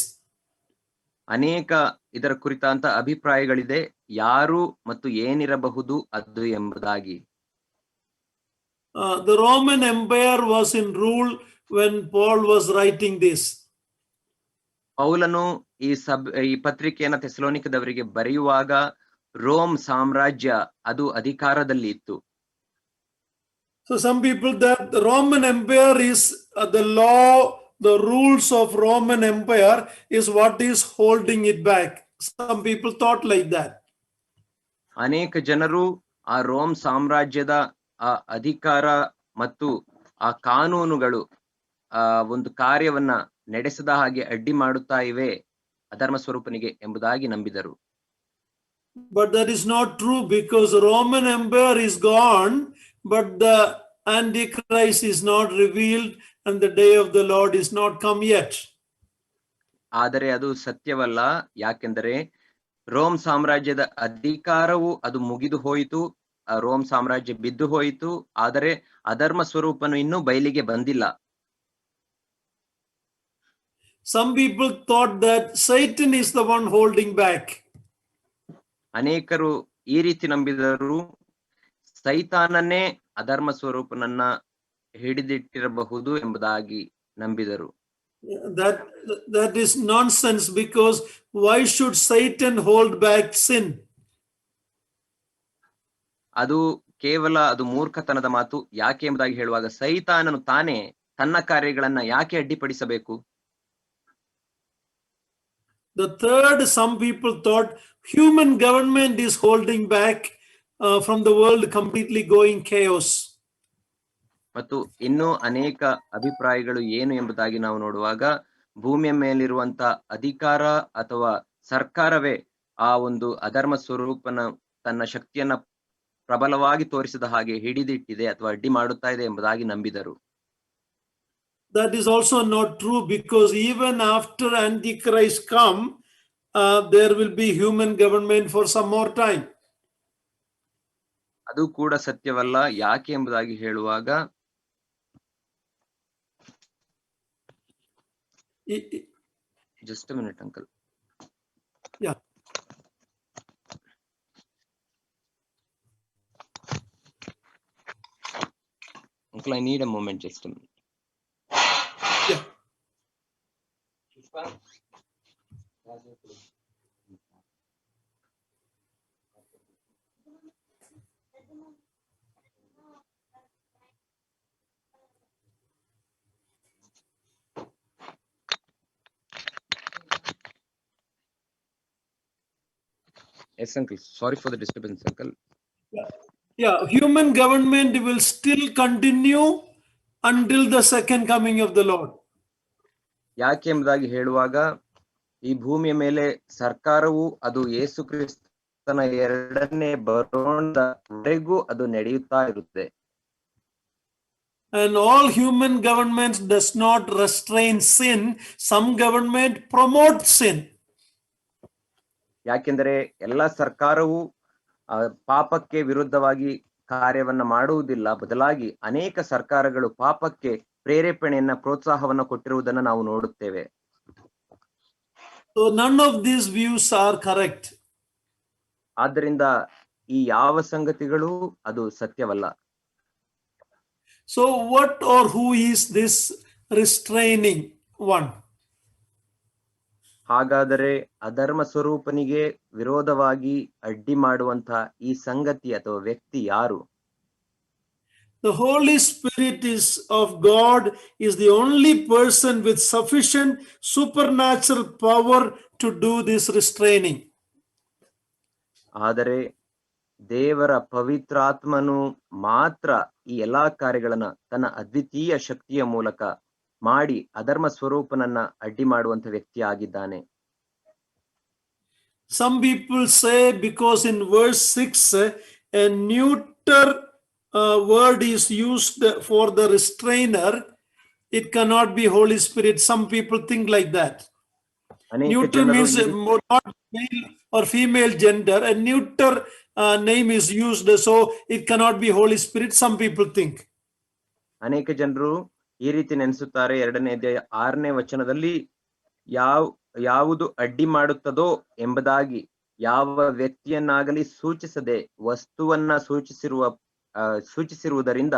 ಅನೇಕ ಇದರ ಕುರಿತಂತ ಅಭಿಪ್ರಾಯಗಳಿದೆ, ಯಾರು ಮತ್ತು ಏನಿರಬಹುದು ಅದು ಎಂಬುದಾಗಿ. The Roman Empire was in rule when Paul was writing this. ಪೌಲನು ಈ ಪತ್ರಿಕೆಯನ್ನ ಥೆಸಲೋನಿಕದವರಿಗೆ ಬರೆಯುವಾಗ ರೋಮ್ ಸಾಮ್ರಾಜ್ಯ ಅದು ಅಧಿಕಾರದಲ್ಲಿ ಇತ್ತು. So some people that the Roman Empire is the law, the rules of Roman Empire is what is holding it back. Some people thought like that. ಅನೇಕ ಜನರು ಆ ರೋಮ್ ಸಾಮ್ರಾಜ್ಯದ ಆ ಅಧಿಕಾರ ಮತ್ತು ಆ ಕಾನೂನುಗಳು ಒಂದು ಕಾರ್ಯವನ್ನ ನಡೆಸದ ಹಾಗೆ ಅಡ್ಡಿ ಮಾಡುತ್ತಾ ಇವೆ ಅಧರ್ಮ ಸ್ವರೂಪನಿಗೆ ಎಂಬುದಾಗಿ ನಂಬಿದರು. But that is not true, because Roman Empire is gone, but the Antichrist is not revealed and the day of the Lord is not come yet. ಆದರೆ ಅದು ಸತ್ಯವಲ್ಲ, ಯಾಕೆಂದರೆ ರೋಮ್ ಸಾಮ್ರಾಜ್ಯದ ಅಧಿಕಾರವು ಅದು ಮುಗಿದು ಹೋಯಿತು, ರೋಮ್ ಸಾಮ್ರಾಜ್ಯ ಬಿದ್ದು ಹೋಯಿತು, ಆದರೆ ಅಧರ್ಮ ಸ್ವರೂಪನು ಇನ್ನೂ ಬಯಲಿಗೆ ಬಂದಿಲ್ಲ. Some people thought that Satan is the one holding back. ಅನೇಕರು ಈ ರೀತಿ ನಂಬಿದರು, ಸೈತಾನನ್ನೇ ಅಧರ್ಮ ಸ್ವರೂಪನನ್ನ ಹಿಡಿದಿಟ್ಟಿರಬಹುದು ಎಂಬುದಾಗಿ ನಂಬಿದರು. That is nonsense, because why should Satan hold back sin? ಅದು ಕೇವಲ ಅದು ಮೂರ್ಖತನದ ಮಾತು. ಯಾಕೆ ಎಂಬುದಾಗಿ ಹೇಳುವಾಗ ಸೈತಾನನು ತಾನೇ ತನ್ನ ಕಾರ್ಯಗಳನ್ನ ಯಾಕೆ ಅಡ್ಡಿಪಡಿಸಬೇಕು? The third, some people thought human government is holding back from the world completely going chaos. ಮತ್ತು ಇನ್ನೂ ಅನೇಕ ಅಭಿಪ್ರಾಯಗಳು ಏನು ಎಂಬುದಾಗಿ ನಾವು ನೋಡುವಾಗ ಭೂಮಿಯ ಮೇಲಿರುವಂತ ಅಧಿಕಾರ ಅಥವಾ ಸರ್ಕಾರವೇ ಆ ಒಂದು ಅಧರ್ಮ ಸ್ವರೂಪನ ತನ್ನ ಶಕ್ತಿಯನ್ನ ಪ್ರಬಲವಾಗಿ ತೋರಿಸಿದ ಹಾಗೆ ಹಿಡಿದಿಟ್ಟಿದೆ ಅಥವಾ ಅಡ್ಡಿ ಮಾಡುತ್ತಾ ಇದೆ ಎಂಬುದಾಗಿ ನಂಬಿದರು. That is also not true, because even after Antichrist come, there will be human government for some more time. ಅದು ಕೂಡ ಸತ್ಯವಲ್ಲ. ಯಾಕೆ ಎಂಬುದಾಗಿ ಹೇಳುವಾಗ just a minute, uncle. Yeah. Uncle, I need a moment, just a minute. Yeah. Yes, uncle. Sorry for the disturbance, uncle. Yeah, human government will still continue until the second coming of the Lord. ಯಾಕೆ ಎಂಬುದಾಗಿ ಹೇಳುವಾಗ ಈ ಭೂಮಿಯ ಮೇಲೆ ಸರ್ಕಾರವು ಅದು ಯೇಸು ಕ್ರಿಸ್ತನ ಎರಡನೇ ಬರೋಣದವರೆಗೂ ಅದು ನಡೆಯುತ್ತಾ ಇರುತ್ತೆ. And all human governments does not restrain sin. Some government promote sin. ಯಾಕೆಂದರೆ ಎಲ್ಲ ಸರ್ಕಾರವು ಪಾಪಕ್ಕೆ ವಿರುದ್ಧವಾಗಿ ಕಾರ್ಯವನ್ನ ಮಾಡುವುದಿಲ್ಲ, ಬದಲಾಗಿ ಅನೇಕ ಸರ್ಕಾರಗಳು ಪಾಪಕ್ಕೆ ಪ್ರೇರೇಪಣೆಯನ್ನ ಪ್ರೋತ್ಸಾಹವನ್ನ ಕೊಟ್ಟಿರುವುದನ್ನು ನಾವು ನೋಡುತ್ತೇವೆ. So none of these views are correct. ಆದ್ದರಿಂದ ಈ ಯಾವ ಸಂಗತಿಗಳು ಅದು ಸತ್ಯವಲ್ಲ. So what or who is this restraining one? ಹಾಗಾದರೆ ಅಧರ್ಮ ಸ್ವರೂಪನಿಗೆ ವಿರೋಧವಾಗಿ ಅಡ್ಡಿ ಮಾಡುವಂತ ಈ ಸಂಗತಿ ಅಥವಾ ವ್ಯಕ್ತಿ ಯಾರು? The Holy Spirit is of God is the only person with sufficient supernatural power to do this restraining. ಆದರೆ ದೇವರ ಪವಿತ್ರಾತ್ಮನು ಮಾತ್ರ ಈ ಎಲ್ಲಾ ಕಾರ್ಯಗಳನ್ನ ತನ್ನ ಅದ್ವಿತೀಯ ಶಕ್ತಿಯ ಮೂಲಕ ಮಾಡಿ ಅಧರ್ಮ ಸ್ವರೂಪನನ್ನ ಅಡ್ಡಿ ಮಾಡುವಂತ ವ್ಯಕ್ತಿ ಆಗಿದ್ದಾನೆ. Some people say because in verse 6 a neuter word is used for the restrainer, it cannot be Holy Spirit. Some people think like that. Neuter means not male or female gender. A neuter name is used, so it cannot be Holy Spirit. Some people think. ಅನೇಕ ಜನರು ಈ ರೀತಿ ನೆನೆಸುತ್ತಾರೆ. 2ನೇ ಅಧ್ಯಾಯ 6ನೇ ವಚನದಲ್ಲಿ ಯಾವುದು ಅಡ್ಡಿ ಮಾಡುತ್ತದೋ ಎಂಬುದಾಗಿ ಯಾವ ವ್ಯಕ್ತಿಯನ್ನಾಗಲಿ ಸೂಚಿಸದೆ ವಸ್ತುವನ್ನ ಸೂಚಿಸಿರುವುದರಿಂದ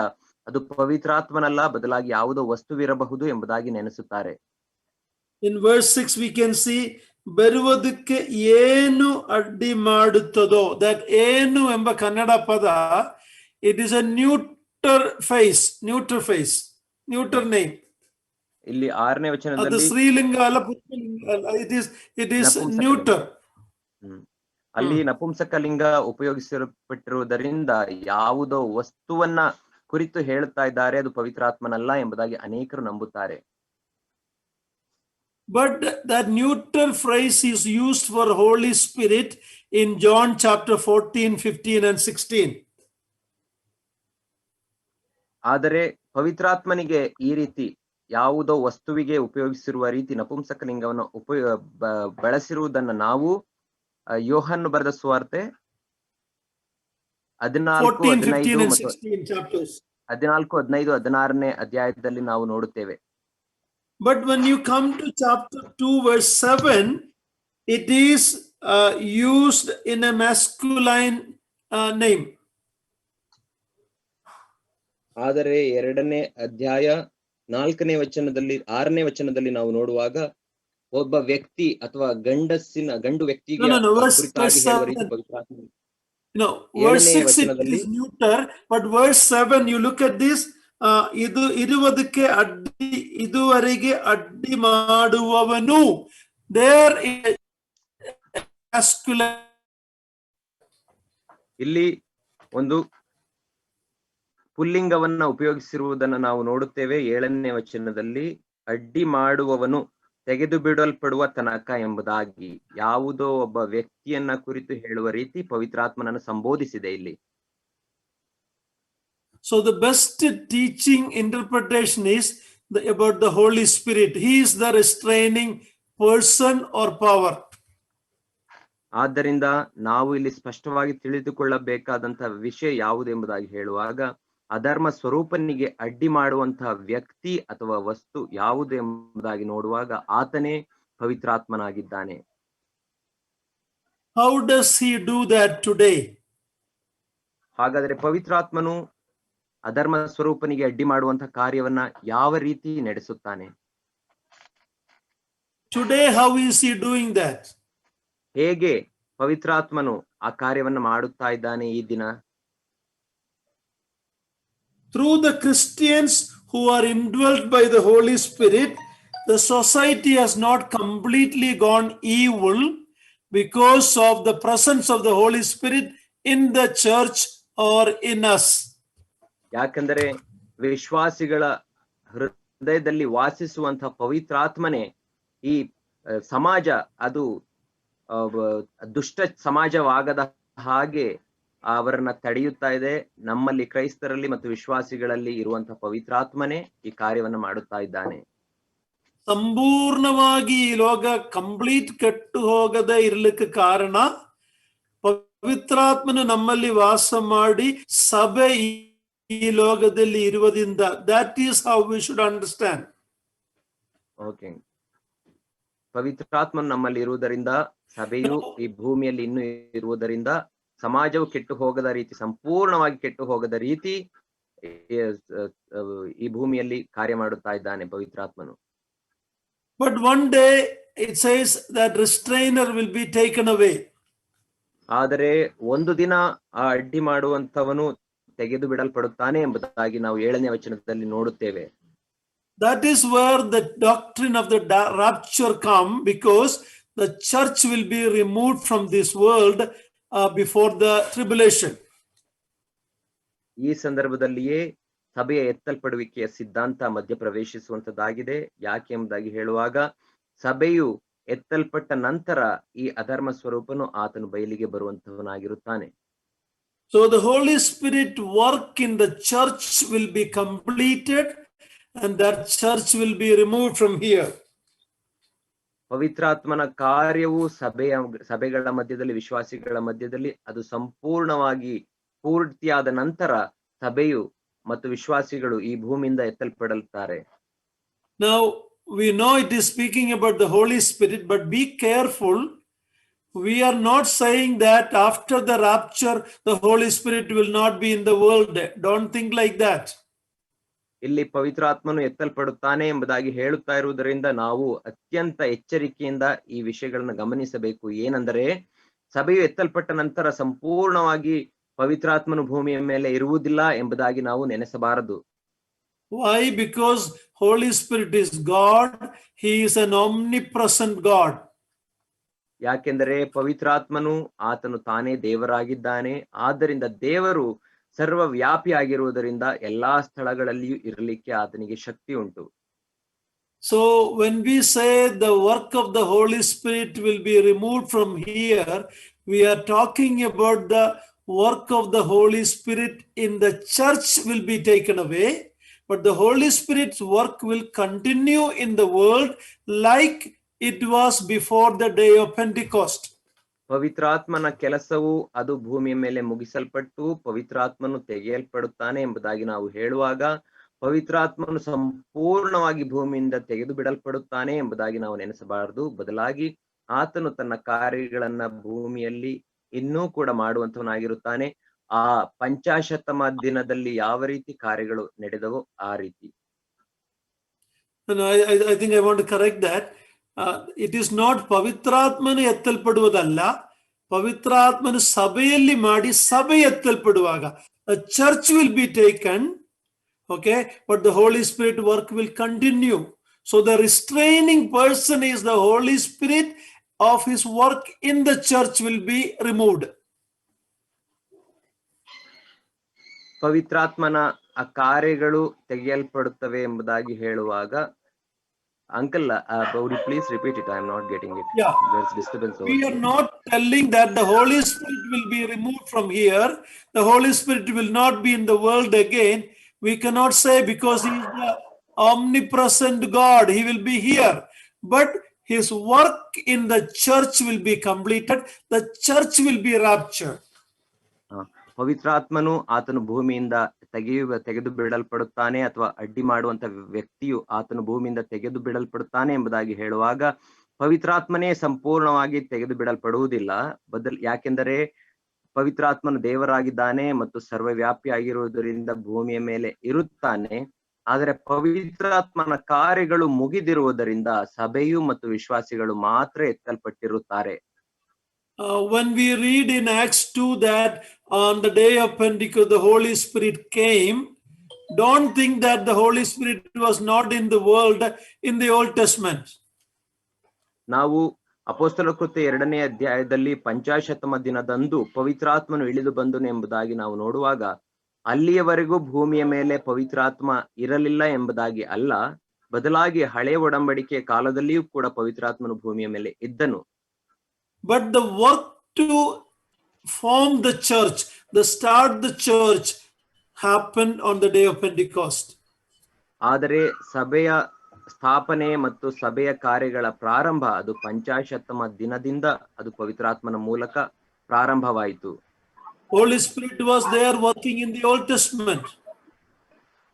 ಅದು ಪವಿತ್ರಾತ್ಮನಲ್ಲ, ಬದಲಾಗಿ ಯಾವುದೋ ವಸ್ತುವಿರಬಹುದು ಎಂಬುದಾಗಿ ನೆನೆಸುತ್ತಾರೆ. In verse 6 we can see ಬರುವುದಕ್ಕೆ ಏನು ಅಡ್ಡಿ ಮಾಡುತ್ತದೋ. that ಏನು ಎಂಬ ಕನ್ನಡ ಪದ, it is a neuter name. ಇಲ್ಲಿ 6ನೇ ಅದು ವಚನದಲ್ಲಿ ಸ್ತ್ರೀಲಿಂಗ ಅಲ್ಲ, it is neuter. ಅಲ್ಲಿ ನಪುಂಸಕಲಿಂಗ ಉಪಯೋಗಿಸಲ್ಪಟ್ಟಿರುವುದರಿಂದ ಯಾವುದೋ ವಸ್ತುವನ್ನ ಕುರಿತು ಹೇಳ್ತಾ ಇದ್ದಾರೆ, ಅದು ಪವಿತ್ರಾತ್ಮನಲ್ಲ ಎಂಬುದಾಗಿ ಅನೇಕರು ನಂಬುತ್ತಾರೆ. But that neuter phrase is used for Holy Spirit in John chapter 14, 15 and 16. ಆದರೆ ಪವಿತ್ರಾತ್ಮನಿಗೆ ಈ ರೀತಿ ಯಾವುದೋ ವಸ್ತುವಿಗೆ ಉಪಯೋಗಿಸಿರುವ ರೀತಿ ನಪುಂಸಕಲಿಂಗವನ್ನು ಬಳಸಿರುವುದನ್ನು ನಾವು ಯೋಹನ್ ಬರೆದ ಸುವಾರ್ತೆ 14-15-16ನೇ ಅಧ್ಯಾಯದಲ್ಲಿ ನಾವು ನೋಡುತ್ತೇವೆ. But when you come to chapter 2 verse 7, it is used in a masculine name. ಆದರೆ 2ನೇ ಅಧ್ಯಾಯ 4ನೇ ವಚನದಲ್ಲಿ 6ನೇ ವಚನದಲ್ಲಿ ನಾವು ನೋಡುವಾಗ ಒಬ್ಬ ವ್ಯಕ್ತಿ ಅಥವಾ ಗಂಡು ವ್ಯಕ್ತಿಗೆ No, verse 6 it is neuter, but verse 7 you look at this, ಇದು ಇರುವುದಕ್ಕೆ ಅಡ್ಡಿ, ಇದುವರೆಗೆ ಅಡ್ಡಿ ಮಾಡುವವನು, there is masculine. ಇಲ್ಲಿ ಒಂದು ಪುಲ್ಲಿಂಗವನ್ನ ಉಪಯೋಗಿಸಿರುವುದನ್ನು ನಾವು ನೋಡುತ್ತೇವೆ. 7ನೇ ವಚನದಲ್ಲಿ ಅಡ್ಡಿ ಮಾಡುವವನು ತೆಗೆದು ಬಿಡಲ್ಪಡುವ ತನಕ ಎಂಬುದಾಗಿ ಯಾವುದೋ ಒಬ್ಬ ವ್ಯಕ್ತಿಯನ್ನ ಕುರಿತು ಹೇಳುವ ರೀತಿ ಪವಿತ್ರಾತ್ಮನನ್ನು ಸಂಬೋಧಿಸಿದೆ ಇಲ್ಲಿ. So the best teaching interpretation is about the Holy Spirit. He is the restraining person or power. ಆದ್ದರಿಂದ ನಾವು ಇಲ್ಲಿ ಸ್ಪಷ್ಟವಾಗಿ ತಿಳಿದುಕೊಳ್ಳಬೇಕಾದಂತ ವಿಷಯ ಯಾವುದೆಂಬುದಾಗಿ ಹೇಳುವಾಗ ಅಧರ್ಮ ಸ್ವರೂಪನಿಗೆ ಅಡ್ಡಿ ಮಾಡುವಂತಹ ವ್ಯಕ್ತಿ ಅಥವಾ ವಸ್ತು ಯಾವುದು ಎಂಬುದಾಗಿ ನೋಡುವಾಗ ಆತನೇ ಪವಿತ್ರಾತ್ಮನಾಗಿದ್ದಾನೆ. How does he do that today? ಹಾಗಾದರೆ ಪವಿತ್ರಾತ್ಮನು ಅಧರ್ಮ ಸ್ವರೂಪನಿಗೆ ಅಡ್ಡಿ ಮಾಡುವಂತಹ ಕಾರ್ಯವನ್ನ ಯಾವ ರೀತಿ ನಡೆಸುತ್ತಾನೆ? Today how is he doing that? ಹೇಗೆ ಪವಿತ್ರಾತ್ಮನು ಆ ಕಾರ್ಯವನ್ನ ಮಾಡುತ್ತಾ ಇದ್ದಾನೆ ಈ ದಿನ? Through the Christians who are indwelt by the Holy Spirit, the society has not completely gone evil because of the presence of the Holy Spirit in the church or in us. ಯಾಕಂದರೆ ವಿಶ್ವಾಸಿಗಳ ಹೃದಯದಲ್ಲಿ ವಾಸಿಸುವಂತಹ ಪವಿತ್ರಾತ್ಮನೇ ಈ ಸಮಾಜ ಅದು ದುಷ್ಟ ಸಮಾಜವಾಗದ ಹಾಗೆ ಅವರನ್ನ ತಡೆಯುತ್ತಾ ಇದೆ. ನಮ್ಮಲ್ಲಿ ಕ್ರೈಸ್ತರಲ್ಲಿ ಮತ್ತು ವಿಶ್ವಾಸಿಗಳಲ್ಲಿ ಇರುವಂತಹ ಪವಿತ್ರಾತ್ಮನೇ ಈ ಕಾರ್ಯವನ್ನು ಮಾಡುತ್ತಾ ಇದ್ದಾನೆ. ಸಂಪೂರ್ಣವಾಗಿ ಈ ಲೋಕ ಕಂಪ್ಲೀಟ್ ಕೆಟ್ಟು ಹೋಗದೆ ಇರ್ಲಿಕ್ಕೆ ಕಾರಣ ಪವಿತ್ರಾತ್ಮನು ನಮ್ಮಲ್ಲಿ ವಾಸ ಮಾಡಿ ಸಭೆ ಈ ಲೋಕದಲ್ಲಿ ಇರುವುದರಿಂದ. That is how we should understand. Okay, ಪವಿತ್ರಾತ್ಮನು ನಮ್ಮಲ್ಲಿ ಇರುವುದರಿಂದ, ಸಭೆಯು ಈ ಭೂಮಿಯಲ್ಲಿ ಇನ್ನೂ ಇರುವುದರಿಂದ, ಸಮಾಜವು ಕೆಟ್ಟು ಹೋಗದ ರೀತಿ, ಸಂಪೂರ್ಣವಾಗಿ ಕೆಟ್ಟು ಹೋಗದ ರೀತಿ ಈ ಭೂಮಿಯಲ್ಲಿ ಕಾರ್ಯ ಮಾಡುತ್ತಾ ಇದ್ದಾನೆ ಪವಿತ್ರಾತ್ಮನು. But one day it says that restrainer will be taken away. ಆದರೆ ಒಂದು ದಿನ ಆ ಅಡ್ಡಿ ಮಾಡುವಂತವನು ತೆಗೆದು ಬಿಡಲ್ಪಡುತ್ತಾನೆ ಎಂಬುದಾಗಿ ನಾವು 7ನೇ ವಚನದಲ್ಲಿ ನೋಡುತ್ತೇವೆ. That is where the doctrine of the rapture come, because the church will be removed from this world before the tribulation. ಈ ಸಂದರ್ಭದಲ್ಲಿಯೇ ಸಭೆಯ ಎತ್ತಲ್ಪಡುವಿಕೆಯ ಸಿದ್ಧಾಂತ ಮಧ್ಯಪ್ರವೇಶಿಸುವಂತದ್ದಾಗಿದೆ. ಯಾಕೆ ಎಂಬುದಾಗಿ ಹೇಳುವಾಗ, ಸಭೆಯು ಎತ್ತಲ್ಪಟ್ಟ ನಂತರ ಈ ಅಧರ್ಮ ಸ್ವರೂಪನು ಆತನು ಬಯಲಿಗೆ ಬರುವಂತವನಾಗಿರುತ್ತಾನೆ. So the Holy Spirit work in the church will be completed and that church will be removed from here. ಪವಿತ್ರಾತ್ಮನ ಕಾರ್ಯವು ಸಭೆಗಳ ಮಧ್ಯದಲ್ಲಿ, ವಿಶ್ವಾಸಿಗಳ ಮಧ್ಯದಲ್ಲಿ ಅದು ಸಂಪೂರ್ಣವಾಗಿ ಪೂರ್ತಿಯಾದ ನಂತರ ಸಭೆಯು ಮತ್ತು ವಿಶ್ವಾಸಿಗಳು ಈ ಭೂಮಿಯಿಂದ ಎತ್ತಲ್ಪಡುತ್ತಾರೆ. Now we know it is speaking about the Holy Spirit, but be careful. We are not saying that after the rapture the Holy Spirit will not be in the world. Don't think like that. ಇಲ್ಲಿ ಪವಿತ್ರಾತ್ಮನು ಎತ್ತಲ್ಪಡುತ್ತಾನೆ ಎಂಬುದಾಗಿ ಹೇಳುತ್ತಾ ಇರುವುದರಿಂದ ನಾವು ಅತ್ಯಂತ ಎಚ್ಚರಿಕೆಯಿಂದ ಈ ವಿಷಯಗಳನ್ನು ಗಮನಿಸಬೇಕು. ಏನೆಂದರೆ, ಸಭೆಯು ಎತ್ತಲ್ಪಟ್ಟ ನಂತರ ಸಂಪೂರ್ಣವಾಗಿ ಪವಿತ್ರಾತ್ಮನು ಭೂಮಿಯ ಮೇಲೆ ಇರುವುದಿಲ್ಲ ಎಂಬುದಾಗಿ ನಾವು ನೆನೆಸಬಾರದು. Why? Because Holy Spirit is God. He is an omnipresent God. ಯಾಕೆಂದರೆ ಪವಿತ್ರಾತ್ಮನು ಆತನು ತಾನೇ ದೇವರಾಗಿದ್ದಾನೆ. ಆದ್ದರಿಂದ ದೇವರು ಸರ್ವವ್ಯಾಪಿಯಾಗಿರುವುದರಿಂದ ಎಲ್ಲಾ ಸ್ಥಳಗಳಲ್ಲಿಯೂ ಇರಲಿಕ್ಕೆ ಆತನಿಗೆ ಶಕ್ತಿ ಉಂಟು. So when we say the work of the Holy Spirit will be removed from here, we are talking about the work of the Holy Spirit in the church will be taken away, but the Holy Spirit's work will continue in the world like it was before the day of Pentecost. ಪವಿತ್ರಾತ್ಮನ ಕೆಲಸವು ಅದು ಭೂಮಿಯ ಮೇಲೆ ಮುಗಿಸಲ್ಪಟ್ಟು ಪವಿತ್ರಾತ್ಮನು ತೆಗೆಯಲ್ಪಡುತ್ತಾನೆ ಎಂಬುದಾಗಿ ನಾವು ಹೇಳುವಾಗ, ಪವಿತ್ರಾತ್ಮನು ಸಂಪೂರ್ಣವಾಗಿ ಭೂಮಿಯಿಂದ ತೆಗೆದು ಬಿಡಲ್ಪಡುತ್ತಾನೆ ಎಂಬುದಾಗಿ ನಾವು ನೆನೆಸಬಾರದು. ಬದಲಾಗಿ ಆತನು ತನ್ನ ಕಾರ್ಯಗಳನ್ನ ಭೂಮಿಯಲ್ಲಿ ಇನ್ನೂ ಕೂಡ ಮಾಡುವಂತವನಾಗಿರುತ್ತಾನೆ. ಆ ಪಂಚಾಶತ್ತಮ ದಿನದಲ್ಲಿ ಯಾವ ರೀತಿ ಕಾರ್ಯಗಳು ನಡೆದವೋ ಆ ರೀತಿ. I think I want to correct that. It is not ಪವಿತ್ರಾತ್ಮನು ಎತ್ತಲ್ಪಡುವುದಲ್ಲ, ಪವಿತ್ರಾತ್ಮನು ಸಭೆಯಲ್ಲಿ ಮಾಡಿ ಸಭೆ ಎತ್ತಲ್ಪಡುವಾಗ a church will be taken, okay, but the Holy Spirit work will continue. So the restraining person is the Holy Spirit. Of his work in the church will be removed. ಪವಿತ್ರಾತ್ಮನ ಆ ಕಾರ್ಯಗಳು ತೆಗೆಯಲ್ಪಡುತ್ತವೆ ಎಂಬುದಾಗಿ ಹೇಳುವಾಗ, uncle, would you please repeat it? I am not getting it. Yeah. There's disturbance over We here. are not telling that the Holy Spirit will be removed from here. The Holy Spirit will not be in the world again. We cannot say because he is the omnipresent God, he will be here. But his work in the church will be completed. The church will be raptured. ಪವಿತ್ರಾತ್ಮನು ಆತನು ಭೂಮಿಯಿಂದ ತೆಗೆದು ಬಿಡಲ್ಪಡುತ್ತಾನೆ ಅಥವಾ ಅಡ್ಡಿ ಮಾಡುವಂತ ವ್ಯಕ್ತಿಯು ಆತನು ಭೂಮಿಯಿಂದ ತೆಗೆದು ಬಿಡಲ್ಪಡುತ್ತಾನೆ ಎಂಬುದಾಗಿ ಹೇಳುವಾಗ, ಪವಿತ್ರಾತ್ಮನೇ ಸಂಪೂರ್ಣವಾಗಿ ತೆಗೆದು ಬಿಡಲ್ಪಡುವುದಿಲ್ಲ. ಯಾಕೆಂದರೆ ಪವಿತ್ರಾತ್ಮನು ದೇವರಾಗಿದ್ದಾನೆ ಮತ್ತು ಸರ್ವವ್ಯಾಪಿ ಆಗಿರುವುದರಿಂದ ಭೂಮಿಯ ಮೇಲೆ ಇರುತ್ತಾನೆ. ಆದರೆ ಪವಿತ್ರಾತ್ಮನ ಕಾರ್ಯಗಳು ಮುಗಿದಿರುವುದರಿಂದ ಸಭೆಯು ಮತ್ತು ವಿಶ್ವಾಸಿಗಳು ಮಾತ್ರ ಎತ್ತಲ್ಪಟ್ಟಿರುತ್ತಾರೆ. When we read in Acts 2 that on the day of Pentecost the Holy Spirit came, don't think that the Holy Spirit was not in the world in the Old Testament. ನಾವು ಅಪೊಸ್ತಲ ಕೃತ್ಯ 2ನೇ ಅಧ್ಯಾಯದಲ್ಲಿ ಪಂಚಾಶತ್ತಮ ದಿನದಂದು ಪವಿತ್ರಾತ್ಮನು ಇಳಿದು ಬಂದನು ಎಂಬುದಾಗಿ ನಾವು ನೋಡುವಾಗ, ಅಲ್ಲಿಯವರೆಗೂ ಭೂಮಿಯ ಮೇಲೆ ಪವಿತ್ರಾತ್ಮ ಇರಲಿಲ್ಲ ಎಂಬುದಾಗಿ ಅಲ್ಲ, ಬದಲಾಗಿ ಹಳೆಯ ಒಡಂಬಡಿಕೆಯ ಕಾಲದಲ್ಲಿಯೂ ಕೂಡ ಪವಿತ್ರಾತ್ಮನು ಭೂಮಿಯ ಮೇಲೆ ಇದ್ದನು. But the work to form the church, the start the church happened on the day of Pentecost. ಆದರೆ ಸಭೆಯ ಸ್ಥಾಪನೆ ಮತ್ತು ಸಭೆಯ ಕಾರ್ಯಗಳ ಪ್ರಾರಂಭ ಅದು 50ಮ ದಿನದಿಂದ ಅದು ಪವಿತ್ರಾತ್ಮನ ಮೂಲಕ ಪ್ರಾರಂಭವಾಯಿತು. Holy Spirit was there working in the Old Testament.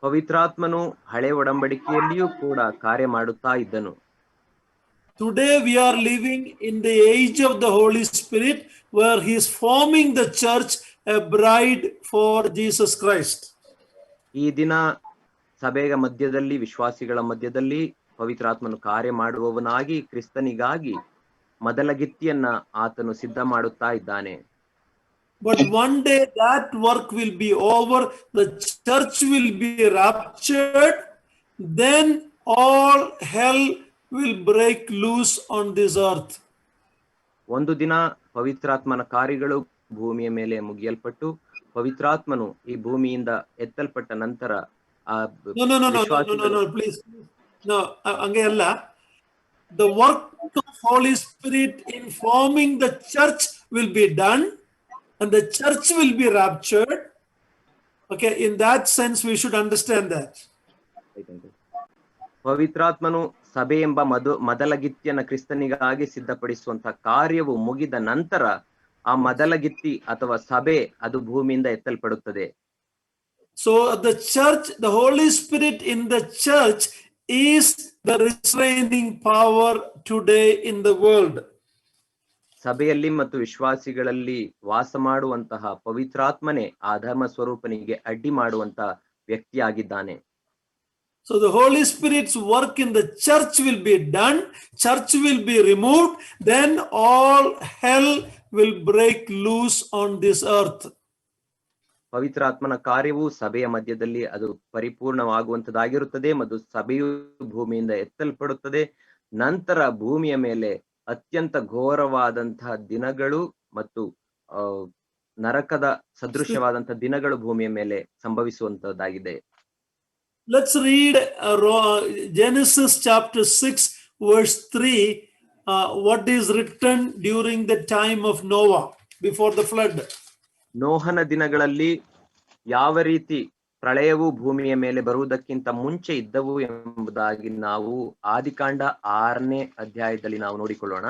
ಪವಿತ್ರಾತ್ಮನು ಹಳೆ ಒಡಂಬಡಿಕೆಯಲ್ಲಿಯೂ ಕೂಡ ಕಾರ್ಯ ಮಾಡುತ್ತಾ ಇದ್ದನು. Today we are living in the age of the Holy Spirit, where he is forming the church, a bride for Jesus Christ. ಈ ದಿನ ಸಭೆಯ ಮಧ್ಯದಲ್ಲಿ, ವಿಶ್ವಾಸಿಗಳ ಮಧ್ಯದಲ್ಲಿ ಪವಿತ್ರಾತ್ಮನು ಕಾರ್ಯ ಮಾಡುವವನಾಗಿ ಕ್ರಿಸ್ತನಿಗಾಗಿ ಮೊದಲಗಿತ್ತಿಯನ್ನ ಆತನು ಸಿದ್ಧ ಮಾಡುತ್ತಾ ಇದ್ದಾನೆ. But one day that work will be over, the church will be raptured, then all hell will break loose on this earth. ಒಂದು ದಿನ ಪವಿತ್ರಾತ್ಮನ ಕಾರ್ಯಗಳು ಭೂಮಿಯ ಮೇಲೆ ಮುಗಿಯಲ್ಪಟ್ಟು ಪವಿತ್ರಾತ್ಮನು ಈ ಭೂಮಿಯಿಂದ ಎತ್ತಲ್ಪಟ್ಟ ನಂತರ No, please. No, ಹಂಗೆ ಅಲ್ಲ. The work of Holy Spirit in forming the church will be done, and the church will be raptured. Okay, in that sense we should understand that. ಪವಿತ್ರಾತ್ಮನು ಸಭೆ ಎಂಬ ಮೊದಲಗಿತ್ತಿಯನ್ನ ಕ್ರಿಸ್ತನಿಗಾಗಿ ಸಿದ್ಧಪಡಿಸುವಂತ ಕಾರ್ಯವು ಮುಗಿದ ನಂತರ ಆ ಮೊದಲಗಿತ್ತಿ ಅಥವಾ ಸಭೆ ಅದು ಭೂಮಿಯಿಂದ ಎತ್ತಲ್ಪಡುತ್ತದೆ. So the church, the Holy Spirit in the church is the restraining power today in the world. ಸಭೆಯಲ್ಲಿ ಮತ್ತು ವಿಶ್ವಾಸಿಗಳಲ್ಲಿ ವಾಸ ಮಾಡುವಂತಹ ಪವಿತ್ರಾತ್ಮನೇ ಆ ಧರ್ಮ ಸ್ವರೂಪನಿಗೆ ಅಡ್ಡಿ ಮಾಡುವಂತಹ ವ್ಯಕ್ತಿಯಾಗಿದ್ದಾನೆ. So the Holy Spirit's work in the church will be done, church will be removed, then all hell will break loose on this earth. ಪವಿತ್ರಾತ್ಮನ ಕಾರ್ಯವು ಸಭೆಯ ಮಧ್ಯದಲ್ಲಿ ಅದು ಪರಿಪೂರ್ಣವಾಗುವಂತದ್ದಾಗಿರುತ್ತದೆ ಮತ್ತು ಸಭೆಯು ಭೂಮಿಯಿಂದ ಎತ್ತಲ್ಪಡುತ್ತದೆ. ನಂತರ ಭೂಮಿಯ ಮೇಲೆ ಅತ್ಯಂತ ಘೋರವಾದಂತಹ ದಿನಗಳು ಮತ್ತು ನರಕದ ಸದೃಶವಾದಂತಹ ದಿನಗಳು ಭೂಮಿಯ ಮೇಲೆ ಸಂಭವಿಸುವಂತದ್ದಾಗಿದೆ. Let's read Genesis chapter 6 verse 3, what is written during the time of Noah before the flood. ನೋಹನ ದಿನಗಳಲ್ಲಿ ಯಾವ ರೀತಿ ಪ್ರಳಯವು ಭೂಮಿಯ ಮೇಲೆ ಬರುವುದಕ್ಕಿಂತ ಮುಂಚೆ ಇದ್ದವು ಎಂಬುದಾಗಿ ನಾವು ಆದಿಕಾಂಡ 6ನೇ ಅಧ್ಯಾಯದಲ್ಲಿ ನಾವು ನೋಡಿಕೊಳ್ಳೋಣ.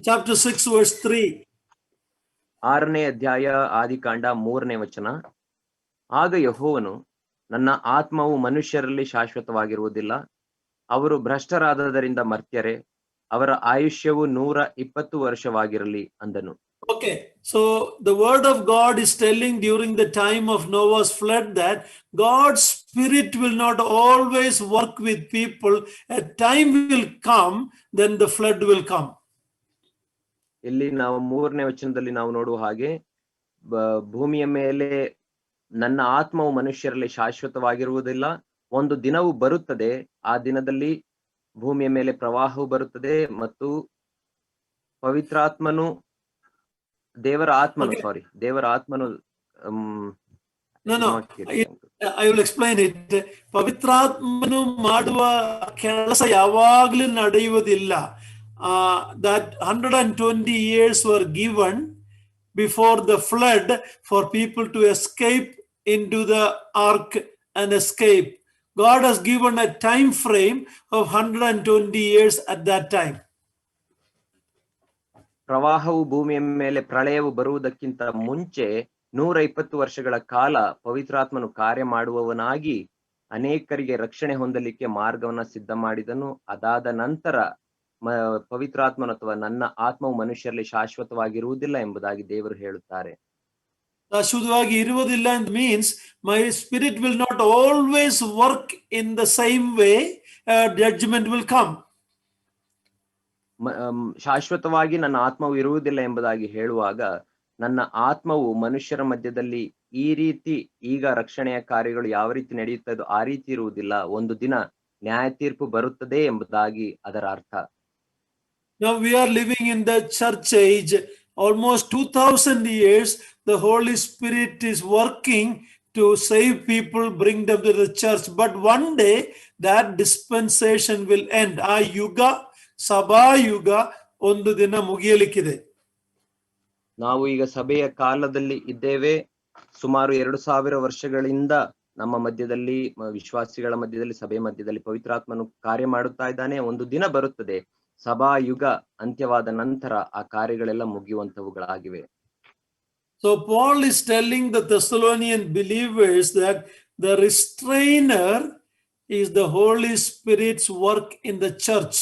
Chapter 6 verse 3. 6ನೇ ಅಧ್ಯಾಯ ಆದಿಕಾಂಡ 3ನೇ ವಚನ. ಆಗ ಯೆಹೋವನು, ನನ್ನ ಆತ್ಮವು ಮನುಷ್ಯರಲ್ಲಿ ಶಾಶ್ವತವಾಗಿರುವುದಿಲ್ಲ, ಅವರು ಭ್ರಷ್ಟರಾದದರಿಂದ ಮರ್ತ್ಯರೆ, ಅವರ ಆಯುಷ್ಯವು 120 ವರ್ಷವಾಗಿರಲಿ ಅಂದನು. Okay, so the word of God is telling during the time of Noah's flood that God's Spirit will not always work with people. A time will come, then the flood will come. ಇಲ್ಲಿ ನಾವು 3ನೇ ವಚನದಲ್ಲಿ ನಾವು ನೋಡುವ ಹಾಗೆ ಭೂಮಿಯ ಮೇಲೆ ನನ್ನ ಆತ್ಮವು ಮನುಷ್ಯರಲ್ಲಿ ಶಾಶ್ವತವಾಗಿರುವುದಿಲ್ಲ, ಒಂದು ದಿನವು ಬರುತ್ತದೆ, ಆ ದಿನದಲ್ಲಿ ಭೂಮಿಯ ಮೇಲೆ ಪ್ರವಾಹವು ಬರುತ್ತದೆ ಮತ್ತು ಪವಿತ್ರಾತ್ಮನು ದೇವರ ಆತ್ಮನು I will explain it. ಪವಿತ್ರಾತ್ಮನು ಮಾಡುವ ಕೆಲಸ ಯಾವಾಗಲೂ ನಡೆಯುವುದಿಲ್ಲ. That 120 years were given before the flood for people to escape into the ark and escape. God has given a time frame of 120 years at that time. ಪ್ರವಾಹವು ಭೂಮಿಯ ಮೇಲೆ ಪ್ರಳಯವು ಬರುವುದಕ್ಕಿಂತ ಮುಂಚೆ 120 ವರ್ಷಗಳ ಕಾಲ ಪವಿತ್ರಾತ್ಮನು ಕಾರ್ಯ ಮಾಡುವವನಾಗಿ ಅನೇಕರಿಗೆ ರಕ್ಷಣೆ ಹೊಂದಲಿಕ್ಕೆ ಮಾರ್ಗವನ್ನ ಸಿದ್ಧ ಮಾಡಿದನು. ಅದಾದ ನಂತರ ಪವಿತ್ರಾತ್ಮನು ಅಥವಾ ನನ್ನ ಆತ್ಮವು ಮನುಷ್ಯರಲ್ಲಿ ಶಾಶ್ವತವಾಗಿರುವುದಿಲ್ಲ ಎಂಬುದಾಗಿ ದೇವರು ಹೇಳುತ್ತಾರೆ. ಶಾಶ್ವತವಾಗಿ ಇರುವುದಿಲ್ಲ means my spirit will not always work in the same way. Judgment will come. ಶಾಶ್ವತವಾಗಿ ನನ್ನ ಆತ್ಮವು ಇರುವುದಿಲ್ಲ ಎಂಬುದಾಗಿ ಹೇಳುವಾಗ ನನ್ನ ಆತ್ಮವು ಮನುಷ್ಯರ ಮಧ್ಯದಲ್ಲಿ ಈ ರೀತಿ ಈಗ ರಕ್ಷಣೆಯ ಕಾರ್ಯಗಳು ಯಾವ ರೀತಿ ನಡೆಯುತ್ತದೋ ಆ ರೀತಿ ಇರುವುದಿಲ್ಲ, ಒಂದು ದಿನ ನ್ಯಾಯ ತೀರ್ಪು ಬರುತ್ತದೆ ಎಂಬುದಾಗಿ ಅದರ ಅರ್ಥ. Now we are living in the church age. Almost 2000 years the Holy Spirit is working to save people, bring them to the church. But one day that dispensation will end. ಆ ಯುಗ, ಸಭಾ ಯುಗ ಒಂದು ದಿನ ಮುಗಿಯಲಿಕ್ಕಿದೆ. ನಾವು ಈಗ ಸಭೆಯ ಕಾಲದಲ್ಲಿ ಇದ್ದೇವೆ. ಸುಮಾರು 2000 ವರ್ಷಗಳಿಂದ ನಮ್ಮ ಮಧ್ಯದಲ್ಲಿ ವಿಶ್ವಾಸಿಗಳ ಮಧ್ಯದಲ್ಲಿ ಸಭೆ ಮಧ್ಯದಲ್ಲಿ ಪವಿತ್ರಾತ್ಮನು ಕಾರ್ಯ ಮಾಡುತ್ತಾ ಇದ್ದಾನೆ. ಒಂದು ದಿನ ಬರುತ್ತದೆ, ಸಭಾ ಯುಗ ಅಂತ್ಯವಾದ ನಂತರ ಆ ಕಾರ್ಯಗಳೆಲ್ಲ ಮುಗಿಯುವಂತವುಗಳಾಗಿವೆ. So Paul is telling the Thessalonian believers that the restrainer is the Holy Spirit's work in the church.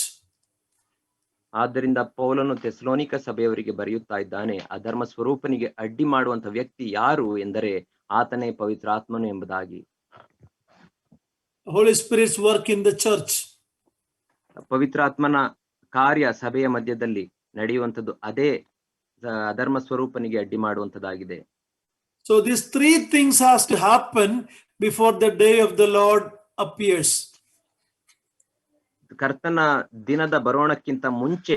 ಆದ್ದರಿಂದ ಪೌಲನು ಥೆಸಲೋನಿಕ ಸಭೆಯವರಿಗೆ ಬರೆಯುತ್ತಾ ಇದ್ದಾನೆ, ಅಧರ್ಮ ಸ್ವರೂಪನಿಗೆ ಅಡ್ಡಿ ಮಾಡುವಂತ ವ್ಯಕ್ತಿ ಯಾರು ಎಂದರೆ ಆತನೇ ಪವಿತ್ರಾತ್ಮನು ಎಂಬುದಾಗಿ. Holy Spirit's work in the church. ಪವಿತ್ರಾತ್ಮನ ಕಾರ್ಯ ಸಭೆಯ ಮಧ್ಯದಲ್ಲಿ ನಡೆಯುವಂತದ್ದು ಅದೇ ಅಧರ್ಮ ಸ್ವರೂಪನಿಗೆ ಅಡ್ಡಿ ಮಾಡುವಂತದ್ದಾಗಿದೆ. So these three things has to happen before the day of the Lord appears. ಕರ್ತನ ದಿನದ ಬರೋಣಕ್ಕಿಂತ ಮುಂಚೆ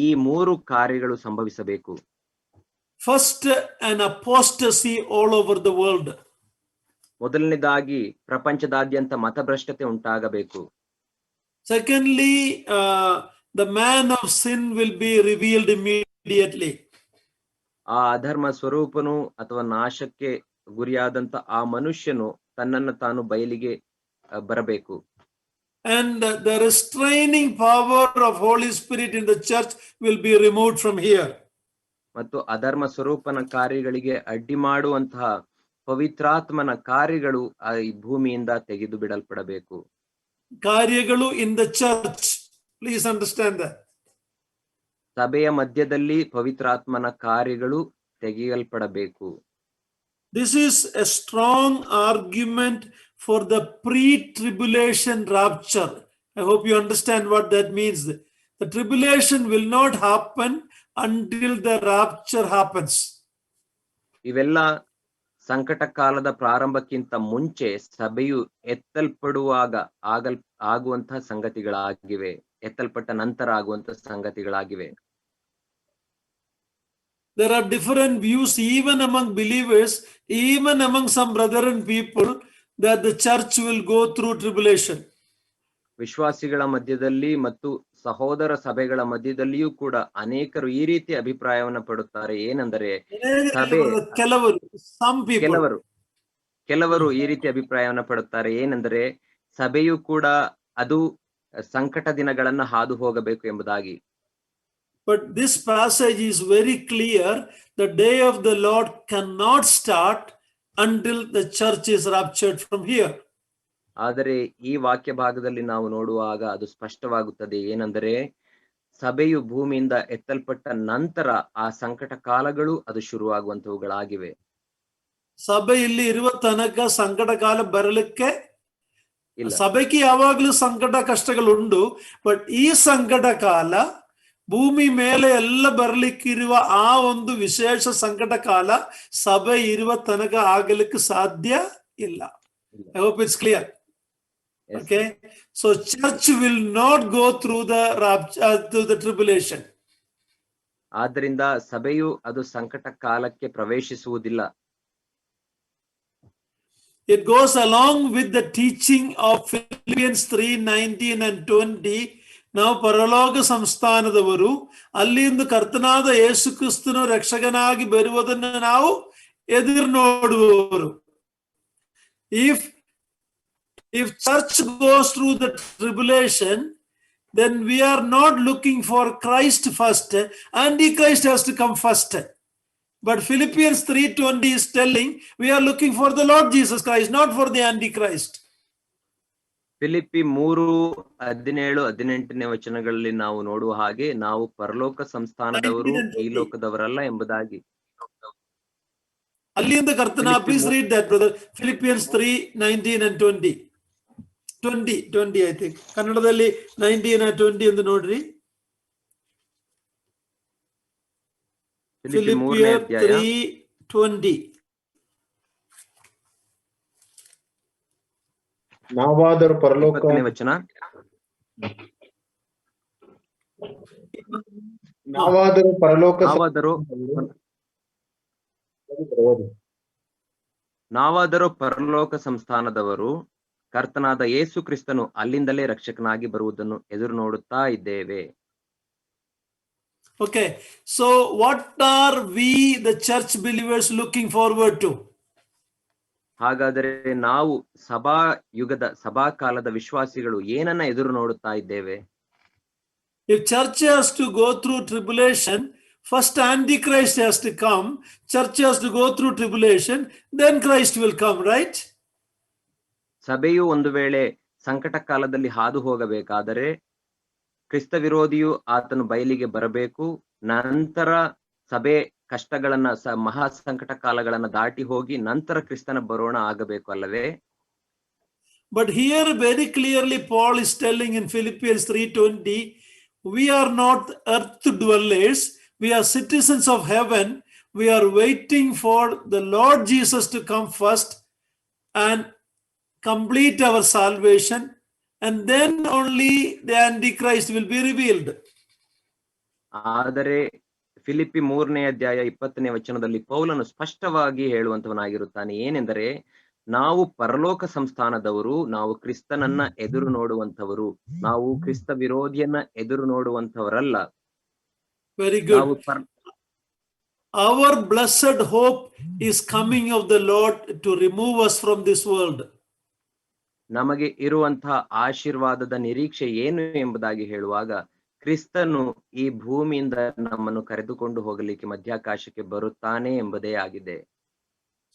ಈ ಮೂರು ಕಾರ್ಯಗಳು ಸಂಭವಿಸಬೇಕು. First, an apostasy all over the world. ಮೊದಲನೇದಾಗಿ ಪ್ರಪಂಚದಾದ್ಯಂತ ಮತಭ್ರಷ್ಟತೆ ಉಂಟಾಗಬೇಕು. Secondly, the man of sin will be revealed immediately. ಆ ಅಧರ್ಮ ಸ್ವರೂಪನು ಅಥವಾ ನಾಶಕ್ಕೆ ಗುರಿಯಾದಂತ ಆ ಮನುಷ್ಯನು ತನ್ನನ್ನು ತಾನು ಬಯಲಿಗೆ ಬರಬೇಕು. And the restraining power of Holy Spirit in the church will be removed from here. ಮತ್ತು ಅಧರ್ಮ ಸ್ವರೂಪನ ಕಾರ್ಯಗಳಿಗೆ ಅಡ್ಡಿ ಮಾಡುವಂತಹ ಪವಿತ್ರಾತ್ಮನ ಕಾರ್ಯಗಳು ಈ ಭೂಮಿಯಿಂದ ತೆಗೆದು ಬಿಡಲ್ಪಡಬೇಕು. ಕಾರ್ಯಗಳು in the church. Please understand that. ಸಭೆಯ ಮಧ್ಯದಲ್ಲಿ ಪವಿತ್ರಾತ್ಮನ ಕಾರ್ಯಗಳು ತೆಗೆಯಲ್ಪಡಬೇಕು. This is a strong argument for the pre-tribulation rapture. I hope you understand what that means. The tribulation will not happen until the rapture happens. ಇವೆಲ್ಲ ಸಂಕಟ ಕಾಲದ ಪ್ರಾರಂಭಕ್ಕಿಂತ ಮುಂಚೆ ಸಭೆಯು ಎತ್ತಲ್ಪಡುವಾಗ ಆಗುವಂತಹ ಸಂಗತಿಗಳಾಗಿವೆ. ಎತ್ತಲ್ಪಟ್ಟ ನಂತರ ಆಗುವಂತಹ ಸಂಗತಿಗಳಾಗಿವೆ. There are different views even among believers, even among some brethren people, that the church will go through tribulation. ವಿಶ್ವಾಸಿಗಳ ಮಧ್ಯದಲ್ಲಿ ಮತ್ತು ಸಹೋದರ ಸಭೆಗಳ ಮಧ್ಯದಲ್ಲಿಯೂ ಕೂಡ ಅನೇಕರು ಈ ರೀತಿ ಅಭಿಪ್ರಾಯವನ್ನು ಪಡುತ್ತಾರೆ. ಏನೆಂದರೆ ಕೆಲವರು ಈ ರೀತಿ ಅಭಿಪ್ರಾಯವನ್ನು ಪಡುತ್ತಾರೆ. ಏನೆಂದರೆ ಸಭೆಯು ಕೂಡ ಅದು ಸಂಕಟ ದಿನಗಳನ್ನ ಹಾದು ಹೋಗಬೇಕು ಎಂಬುದಾಗಿ. But this passage is very clear. The day of the Lord cannot start until the church is raptured from here. ಆದರೆ ಈ ವಾಕ್ಯ ಭಾಗದಲ್ಲಿ ನಾವು ನೋಡುವಾಗ ಅದು ಸ್ಪಷ್ಟವಾಗುತ್ತದೆ. ಏನೆಂದರೆ ಸಭೆಯು ಭೂಮಿಯಿಂದ ಎತ್ತಲ್ಪಟ್ಟ ನಂತರ ಆ ಸಂಕಟ ಕಾಲಗಳು ಅದು ಶುರುವಾಗುವಂತವುಗಳಾಗಿವೆ. ಸಭೆ ಇಲ್ಲಿ ಇರುವ ತನಕ ಸಂಕಟ ಕಾಲ ಬರಲಿಕ್ಕೆ ಸಭೆಗೆ ಯಾವಾಗಲೂ ಸಂಕಟ ಕಷ್ಟಗಳುಂಟು. ಬಟ್ ಈ ಸಂಕಟ ಕಾಲ ಭೂಮಿ ಮೇಲೆ ಎಲ್ಲ ಬರ್ಲಿಕ್ಕಿರುವ ಆ ಒಂದು ವಿಶೇಷ ಸಂಕಟ ಕಾಲ ಸಭೆ ಇರುವ ತನಕ ಆಗಲಿಕ್ಕೆ ಸಾಧ್ಯ ಇಲ್ಲ. I hope it's clear. Yes. Okay, so church will not go through the rapture, through the tribulation. ಆದ್ದರಿಂದ ಸಭೆಯು ಅದು ಸಂಕಟ ಕಾಲಕ್ಕೆ ಪ್ರವೇಶಿಸುವುದಿಲ್ಲ. It goes along with the teaching of Philippians 3:19 and 20. ನಾವು ಪರಲೋಕ ಸಂಸ್ಥಾನದವರು, ಅಲ್ಲಿಂದ ಕರ್ತನಾದ ಯೇಸು ಕ್ರಿಸ್ತನು ರಕ್ಷಕನಾಗಿ ಬರುವುದನ್ನು ನಾವು ಎದುರು ನೋಡುವವರು. If church goes through the tribulation, then we are not looking for Christ first. Antichrist has to come first. But Philippians 3:20 is telling we are looking for the Lord Jesus Christ, not for the Antichrist. Philippi 3:17-18 ವಚನಗಳಲ್ಲಿ ನಾವು ನೋಡುವ ಹಾಗೆ ನಾವು ಪರಲೋಕ ಸಂಸ್ಥಾನದವರು, ಈ ಲೋಕದವರಲ್ಲ ಎಂಬುದಾಗಿ. ಅಲ್ಲಿಂದ ಕರ್ತನ, please read that brother. Philippians 3:19 and 20. 20 I think. ಕನ್ನಡದಲ್ಲಿ 19 and 20 ಎಂದು ನೋಡ್ರಿ. Philippians 3:20. ನಾವಾದರೂ ಪರಲೋಕ ವಚನ. ನಾವಾದರೂ ಪರಲೋಕ ಸಂಸ್ಥಾನದವರು, ಕರ್ತನಾದ ಯೇಸು ಕ್ರಿಸ್ತನು ಅಲ್ಲಿಂದಲೇ ರಕ್ಷಕನಾಗಿ ಬರುವುದನ್ನು ಎದುರು ನೋಡುತ್ತಾ ಇದ್ದೇವೆ. Okay, so what are we, the church believers, looking forward to? ಹಾಗಾದರೆ ನಾವು ಸಭಾ ಯುಗದ ಸಭಾಕಾಲದ ವಿಶ್ವಾಸಿಗಳು ಏನನ್ನ ಎದುರು ನೋಡುತ್ತಾ ಇದ್ದೇವೆ? If church has to go through tribulation, first Antichrist has to come, church has to go through tribulation, then Christ will come, right? ಸಭೆಯು ಒಂದು ವೇಳೆ ಸಂಕಟ ಕಾಲದಲ್ಲಿ ಹಾದು ಹೋಗಬೇಕಾದರೆ ಕ್ರಿಸ್ತ ವಿರೋಧಿಯು ಆತನು ಬಯಲಿಗೆ ಬರಬೇಕು. ನಂತರ ಸಭೆ ಕಷ್ಟಗಳನ್ನ ಮಹಾ ಸಂಕಟ ಕಾಲಗಳನ್ನ ದಾಟಿ ಹೋಗಿ ನಂತರ ಕ್ರಿಸ್ತನ ಬರೋಣ ಆಗಬೇಕು ಅಲ್ಲವೇ? But here very clearly Paul is telling in Philippians 3:20, we are not earth dwellers, we are citizens of heaven, we are waiting for the Lord Jesus to come first and complete our salvation, and then only the Antichrist will be revealed. ಆದರೆ ಫಿಲಿಪ್ಪಿ 3ನೇ ಅಧ್ಯಾಯ 20ನೇ ವಚನದಲ್ಲಿ ಪೌಲನು ಸ್ಪಷ್ಟವಾಗಿ ಹೇಳುವಂತವನಾಗಿರುತ್ತಾನೆ. ಏನೆಂದರೆ, ನಾವು ಪರಲೋಕ ಸಂಸ್ಥಾನದವರು, ನಾವು ಕ್ರಿಸ್ತನನ್ನ ಎದುರು ನೋಡುವಂತವರು, ನಾವು ಕ್ರಿಸ್ತ ವಿರೋಧಿಯನ್ನ ಎದುರು ನೋಡುವಂತವರಲ್ಲ. Very good. Our blessed hope is coming of the Lord to remove us from this world. ನಮಗೆ ಇರುವಂತಹ ಆಶೀರ್ವಾದದ ನಿರೀಕ್ಷೆ ಏನು ಎಂಬುದಾಗಿ ಹೇಳುವಾಗ, ಕ್ರಿಸ್ತನು ಈ ಭೂಮಿಯಿಂದ ನಮ್ಮನ್ನು ಕರೆದುಕೊಂಡು ಹೋಗಲಿಕ್ಕೆ ಮಧ್ಯಾಕಾಶಕ್ಕೆ ಬರುತ್ತಾನೆ ಎಂಬುದೇ ಆಗಿದೆ.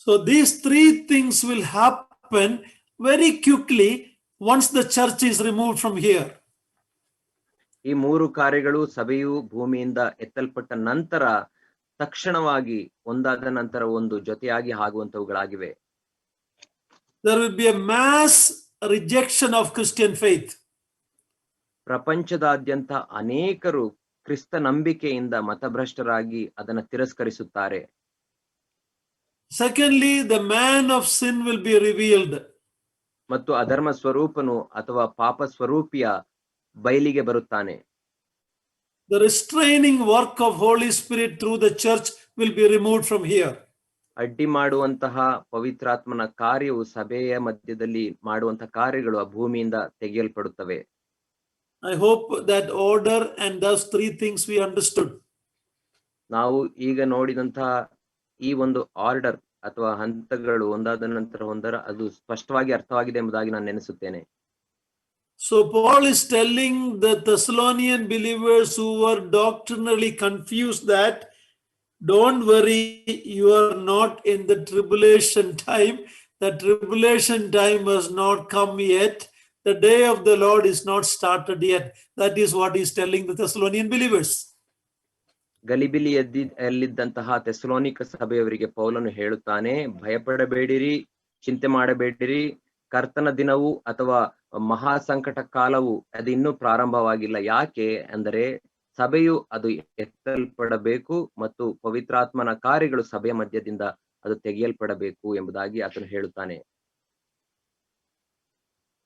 So these three things will happen very quickly once the church is removed from here. ಈ ಮೂರು ಕಾರ್ಯಗಳು ಸಭೆಯು ಭೂಮಿಯಿಂದ ಎತ್ತಲ್ಪಟ್ಟ ನಂತರ ತಕ್ಷಣವಾಗಿ ಒಂದಾದ ನಂತರ ಒಂದು ಜೊತೆಯಾಗಿ ಆಗುವಂತವುಗಳಾಗಿವೆ. There will be a mass rejection of Christian faith. ಪ್ರಪಂಚದಾದ್ಯಂತ ಅನೇಕರು ಕ್ರಿಸ್ತ ನಂಬಿಕೆಯಿಂದ ಮತಭ್ರಷ್ಟರಾಗಿ ಅದನ್ನು ತಿರಸ್ಕರಿಸುತ್ತಾರೆ. Secondly, the man of sin will be revealed. ಮತ್ತು ಅಧರ್ಮ ಸ್ವರೂಪನು ಅಥವಾ ಪಾಪ ಸ್ವರೂಪಿಯ ಬಯಲಿಗೆ ಬರುತ್ತಾನೆ. The restraining work of Holy Spirit through the church will be removed from here. ಅಡ್ಡಿ ಮಾಡುವಂತಹ ಪವಿತ್ರಾತ್ಮನ ಕಾರ್ಯವು ಸಭೆಯ ಮಧ್ಯದಲ್ಲಿ ಮಾಡುವಂತಹ ಕಾರ್ಯಗಳು ಆ ಭೂಮಿಯಿಂದ ತೆಗೆಯಲ್ಪಡುತ್ತವೆ. I hope that order and those three things we understood. ನಾವು ಈಗ ನೋಡಿದಂತಹ ಈ ಒಂದು ಆರ್ಡರ್ ಅಥವಾ ಹಂತಗಳು ಒಂದಾದ ನಂತರ ಒಂದರ ಅದು ಸ್ಪಷ್ಟವಾಗಿ ಅರ್ಥವಾಗಿದೆ ಎಂಬುದಾಗಿ ನಾನು ನೆನೆಸುತ್ತೇನೆ. So Paul is telling the Thessalonian believers who were doctrinally confused that don't worry, you are not in the tribulation time. The tribulation time has not come yet. The day of the Lord is not started yet. That is what he is telling the Thessalonian believers. ಗಲಿಬಿಲಿಯಲ್ಲಿದ್ದಂತಹ Thessalonica ಸಭೆಯವರಿಗೆ ಪೌಲನು ಹೇಳುತ್ತಾನೆ, ಭಯಪಡಬೇಡಿರಿ, ಚಿಂತೆ ಮಾಡಬೇಡಿರಿ, ಕರ್ತನ ದಿನವು ಅಥವಾ ಮಹಾ ಸಂಕಟ ಕಾಲವು ಅದು ಇನ್ನೂ ಪ್ರಾರಂಭವಾಗಿಲ್ಲ. ಯಾಕೆ ಅಂದರೆ ಸಭೆಯು ಅದು ಎತ್ತಲ್ಪಡಬೇಕು ಮತ್ತು ಪವಿತ್ರಾತ್ಮನ ಕಾರ್ಯಗಳು ಸಭೆಯ ಮಧ್ಯದಿಂದ ಅದು ತೆಗೆಯಲ್ಪಡಬೇಕು ಎಂಬುದಾಗಿ ಆತನು ಹೇಳುತ್ತಾನೆ.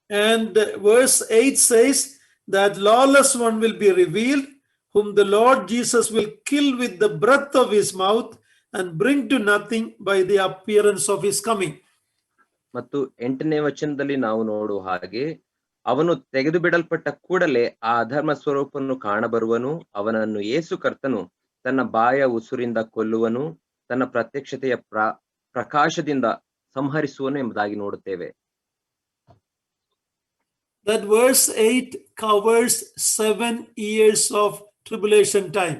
And verse 8 says that lawless one will be revealed, whom the Lord Jesus will kill with the breath of his mouth and bring to nothing by the appearance of his coming. ಮತ್ತು 8ನೇ ವಚನದಲ್ಲಿ ನಾವು ನೋಡುವ ಹಾಗೆ, ಅವನು ತೆಗೆದು ಬಿಡಲ್ಪಟ್ಟ ಕೂಡಲೇ ಆ ಅಧರ್ಮ ಸ್ವರೂಪವನ್ನು ಕಾಣಬರುವನು, ಅವನನ್ನು ಯೇಸು ಕರ್ತನು ತನ್ನ ಬಾಯ ಉಸುರಿಂದ ಕೊಲ್ಲುವನು, ತನ್ನ ಪ್ರತ್ಯಕ್ಷತೆಯ ಪ್ರಕಾಶದಿಂದ ಸಂಹರಿಸುವನು ಎಂಬುದಾಗಿ ನೋಡುತ್ತೇವೆ. That verse 8 covers 7 years of tribulation time.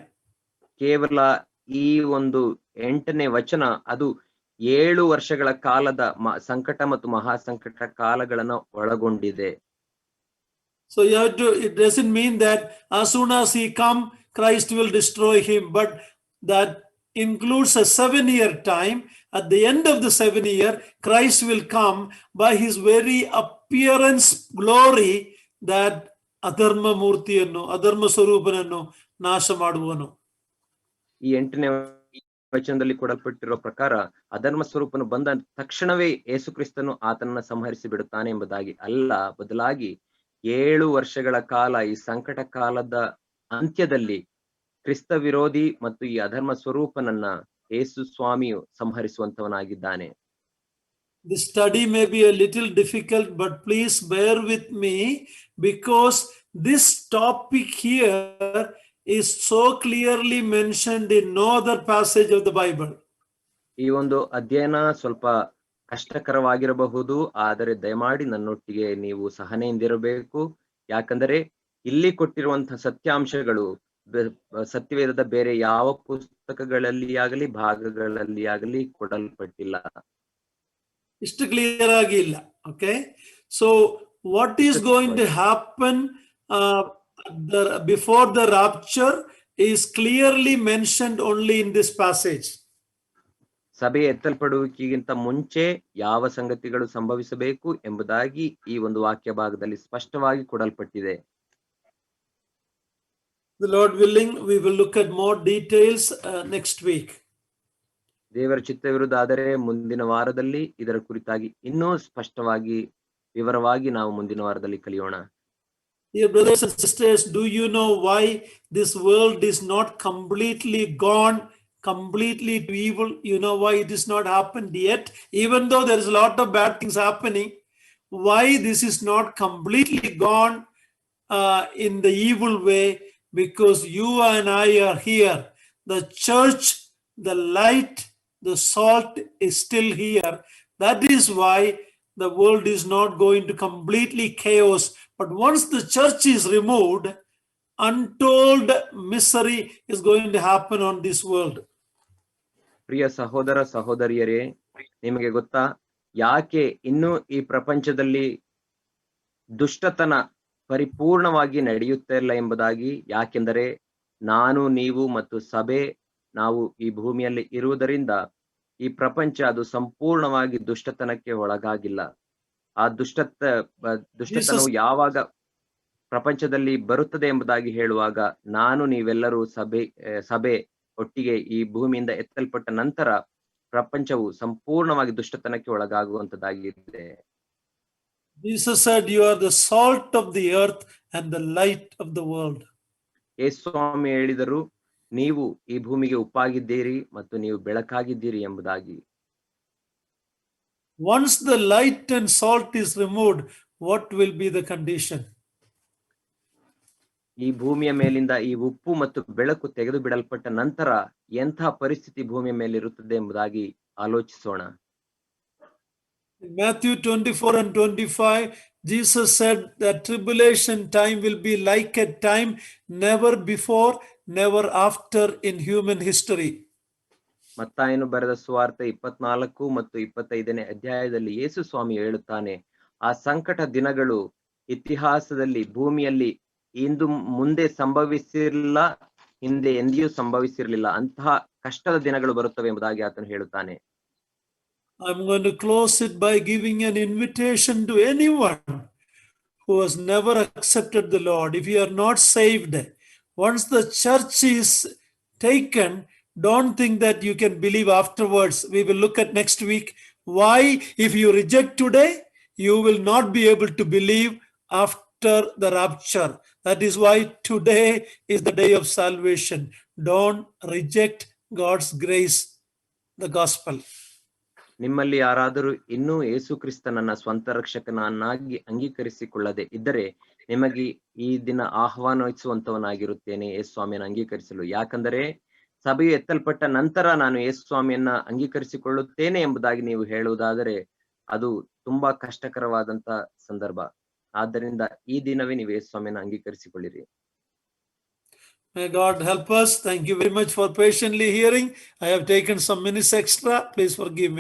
ಕೇವಲ ಈ ಒಂದು 8ನೇ ವಚನ ಅದು 7 ವರ್ಷಗಳ ಕಾಲದ ಸಂಕಟ ಮತ್ತು ಮಹಾ ಸಂಕಟ ಕಾಲಗಳನ್ನು ಒಳಗೊಂಡಿದೆ. So you have to, it doesn't mean that as soon as he come, Christ will destroy him, but that includes a 7-year time. At the end of the 7 year, Christ will come by his very appearance glory, that adharma murtiyannu, adharma swarupanannu ನಾಶ ಮಾಡುವನು. ಈ 8ನೇ ವಚನದಲ್ಲಿ ಕೊಡಲ್ಪಟ್ಟಿರುವ ಪ್ರಕಾರ ಅಧರ್ಮ ಸ್ವರೂಪನು ಬಂದ ತಕ್ಷಣವೇ ಯೇಸು ಕ್ರಿಸ್ತನು ಆತನನ್ನ ಸಂಹರಿಸಿ ಬಿಡುತ್ತಾನೆ ಎಂಬುದಾಗಿ ಅಲ್ಲ, ಬದಲಾಗಿ 7 ವರ್ಷಗಳ ಕಾಲ ಈ ಸಂಕಟ ಕಾಲದ ಅಂತ್ಯದಲ್ಲಿ ಕ್ರಿಸ್ತ ವಿರೋಧಿ ಮತ್ತು ಈ ಅಧರ್ಮ ಸ್ವರೂಪನನ್ನ ಯೇಸು ಸ್ವಾಮಿಯು ಸಂಹರಿಸುವಂತವನಾಗಿದ್ದಾನೆ. The study may be a little difficult, but please bear with me, because this topic here is so clearly mentioned in no other passage of the Bible. ಈ ಒಂದು ಅಧ್ಯಯನ ಸ್ವಲ್ಪ ಕಷ್ಟಕರವಾಗಿರಬಹುದು, ಆದರೆ ದಯಮಾಡಿ ನನ್ನೊಟ್ಟಿಗೆ ನೀವು ಸಹನೆಯಿಂದಿರಬೇಕು. ಯಾಕಂದರೆ ಇಲ್ಲಿ ಕೊಟ್ಟಿರುವಂತಹ ಸತ್ಯಾಂಶಗಳು ಸತ್ಯವೇದದ ಬೇರೆ ಯಾವ ಪುಸ್ತಕಗಳಲ್ಲಿ ಆಗಲಿ ಭಾಗಗಳಲ್ಲಿ ಆಗಲಿ ಕೊಡಲ್ಪಟ್ಟಿಲ್ಲ. ಇಷ್ಟು ಕ್ಲಿಯರ್ ಆಗಿ ಇಲ್ಲ. Okay, so what is going to happen before the rapture is clearly mentioned only in this passage. ಸಭೆ ಎತ್ತಲ್ಪಡುವಿಕೆಗಿಂತ ಮುಂಚೆ ಯಾವ ಸಂಗತಿಗಳು ಸಂಭವಿಸಬೇಕು ಎಂಬುದಾಗಿ ಈ ಒಂದು ವಾಕ್ಯ ಭಾಗದಲ್ಲಿ ಸ್ಪಷ್ಟವಾಗಿ ಕೊಡಲ್ಪಟ್ಟಿದೆ. The Lord willing, we will look at more details next week. ದೇವರ ಚಿತ್ತವಿರುವುದಾದರೆ ಮುಂದಿನ ವಾರದಲ್ಲಿ ಇದರ ಕುರಿತಾಗಿ ಇನ್ನೂ ಸ್ಪಷ್ಟವಾಗಿ ವಿವರವಾಗಿ ನಾವು ಮುಂದಿನ ವಾರದಲ್ಲಿ ಕಲಿಯೋಣ. Dear brothers and sisters, do you know why this world is not completely gone, completely to evil? You know why it is not happened yet? Even though there is a lot of bad things happening, why this is not completely gone in the evil way? Because you and I are here. The church, the light, the salt is still here. That is why the world is not going to completely chaos. But once the church is removed, untold misery is going to happen on this world. ಪ್ರಿಯ ಸಹೋದರ ಸಹೋದರಿಯರೇ, ನಿಮಗೆ ಗೊತ್ತಾ ಯಾಕೆ ಇನ್ನೂ ಈ ಪ್ರಪಂಚದಲ್ಲಿ ದುಷ್ಟತನ ಪರಿಪೂರ್ಣವಾಗಿ ನಡೆಯುತ್ತಾ ಇಲ್ಲ ಎಂಬುದಾಗಿ? ಯಾಕೆಂದರೆ ನಾನು, ನೀವು ಮತ್ತು ಸಭೆ ನಾವು ಈ ಭೂಮಿಯಲ್ಲಿ ಇರುವುದರಿಂದ ಈ ಪ್ರಪಂಚ ಅದು ಸಂಪೂರ್ಣವಾಗಿ ದುಷ್ಟತನಕ್ಕೆ ಒಳಗಾಗಿಲ್ಲ. ಆ ದುಷ್ಟತನವು ಯಾವಾಗ ಪ್ರಪಂಚದಲ್ಲಿ ಬರುತ್ತದೆ ಎಂಬುದಾಗಿ ಹೇಳುವಾಗ ನಾನು ನೀವೆಲ್ಲರೂ ಸಭೆ ಒಟ್ಟಿಗೆ ಈ ಭೂಮಿಯಿಂದ ಎತ್ತಲ್ಪಟ್ಟ ನಂತರ ಪ್ರಪಂಚವು ಸಂಪೂರ್ಣವಾಗಿ ದುಷ್ಟತನಕ್ಕೆ ಒಳಗಾಗುವಂತದ್ದಾಗಿದೆ. Jesus said, you are the salt of the earth and the light of the world. ಯೇಸು ಸ್ವಾಮಿ ಹೇಳಿದರು, ನೀವು ಈ ಭೂಮಿಗೆ ಉಪ್ಪಾಗಿದ್ದೀರಿ ಮತ್ತು ನೀವು ಬೆಳಕಾಗಿದ್ದೀರಿ ಎಂಬುದಾಗಿ. Once the light and salt is removed, what will be the condition? ಈ ಭೂಮಿಯ ಮೇಲಿಂದ ಈ ಉಪ್ಪು ಮತ್ತು ಬೆಳಕು ತೆಗೆದು ಬಿಡಲ್ಪಟ್ಟ ನಂತರ ಎಂಥ ಪರಿಸ್ಥಿತಿ ಭೂಮಿಯ ಮೇಲಿರುತ್ತದೆ ಎಂಬುದಾಗಿ ಆಲೋಚಿಸೋಣ. In Matthew 24 and 25, Jesus said that tribulation time will be like a time never before, never after in human history. ಮತ್ತಾಯನು ಬರೆದ ಸುವಾರ್ತೆ 24 ಮತ್ತು 25ನೇ ಅಧ್ಯಾಯದಲ್ಲಿ ಯೇಸು ಸ್ವಾಮಿ ಹೇಳುತ್ತಾನೆ, ಆ ಸಂಕಟ ದಿನಗಳು ಇತಿಹಾಸದಲ್ಲಿ ಭೂಮಿಯಲ್ಲಿ ಇಂದು ಮುಂದೆ ಸಂಭವಿಸಿರಲಿಲ್ಲ, ಹಿಂದೆ ಎಂದಿಯೂ ಸಂಭವಿಸಿರಲಿಲ್ಲ. ಅಂತಹ ಕಷ್ಟದ ದಿನಗಳು ಬರುತ್ತವೆ ಎಂಬುದಾಗಿ ಆತನು ಹೇಳುತ್ತಾನೆ. I'm going to close it by giving an invitation to anyone who has never accepted the Lord. If you are not saved, once the church is taken, don't think that you can believe afterwards. We will look at next week why, if you reject today, you will not be able to believe after the rapture. That is why today is the day of salvation. Don't reject God's grace, the gospel. ನಿಮ್ಮಲ್ಲಿ ಯಾರಾದರೂ ಇನ್ನೂ ಯೇಸು ಕ್ರಿಸ್ತನನ್ನ ಸ್ವಂತ ರಕ್ಷಕನನ್ನಾಗಿ ಅಂಗೀಕರಿಸಿಕೊಳ್ಳದೆ ಇದ್ದರೆ ನಿಮಗೆ ಈ ದಿನ ಆಹ್ವಾನಿಸುವಂತವನಾಗಿರುತ್ತೇನೆ ಯೇಸು ಸ್ವಾಮಿಯನ್ನು ಅಂಗೀಕರಿಸಲು. ಯಾಕಂದರೆ ಸಭೆಯು ಎತ್ತಲ್ಪಟ್ಟ ನಂತರ ನಾನು ಯೇಸು ಸ್ವಾಮಿಯನ್ನ ಅಂಗೀಕರಿಸಿಕೊಳ್ಳುತ್ತೇನೆ ಎಂಬುದಾಗಿ ನೀವು ಹೇಳುವುದಾದರೆ ಅದು ತುಂಬಾ ಕಷ್ಟಕರವಾದಂತ ಸಂದರ್ಭ. ಆದ್ದರಿಂದ ಈ ದಿನವೇ ನೀವು ಯೇಸು ಸ್ವಾಮಿಯನ್ನ ಅಂಗೀಕರಿಸಿಕೊಳ್ಳಿರಿ. May God help us. Thank you very much for patiently hearing. I have taken some minutes extra. Please forgive me.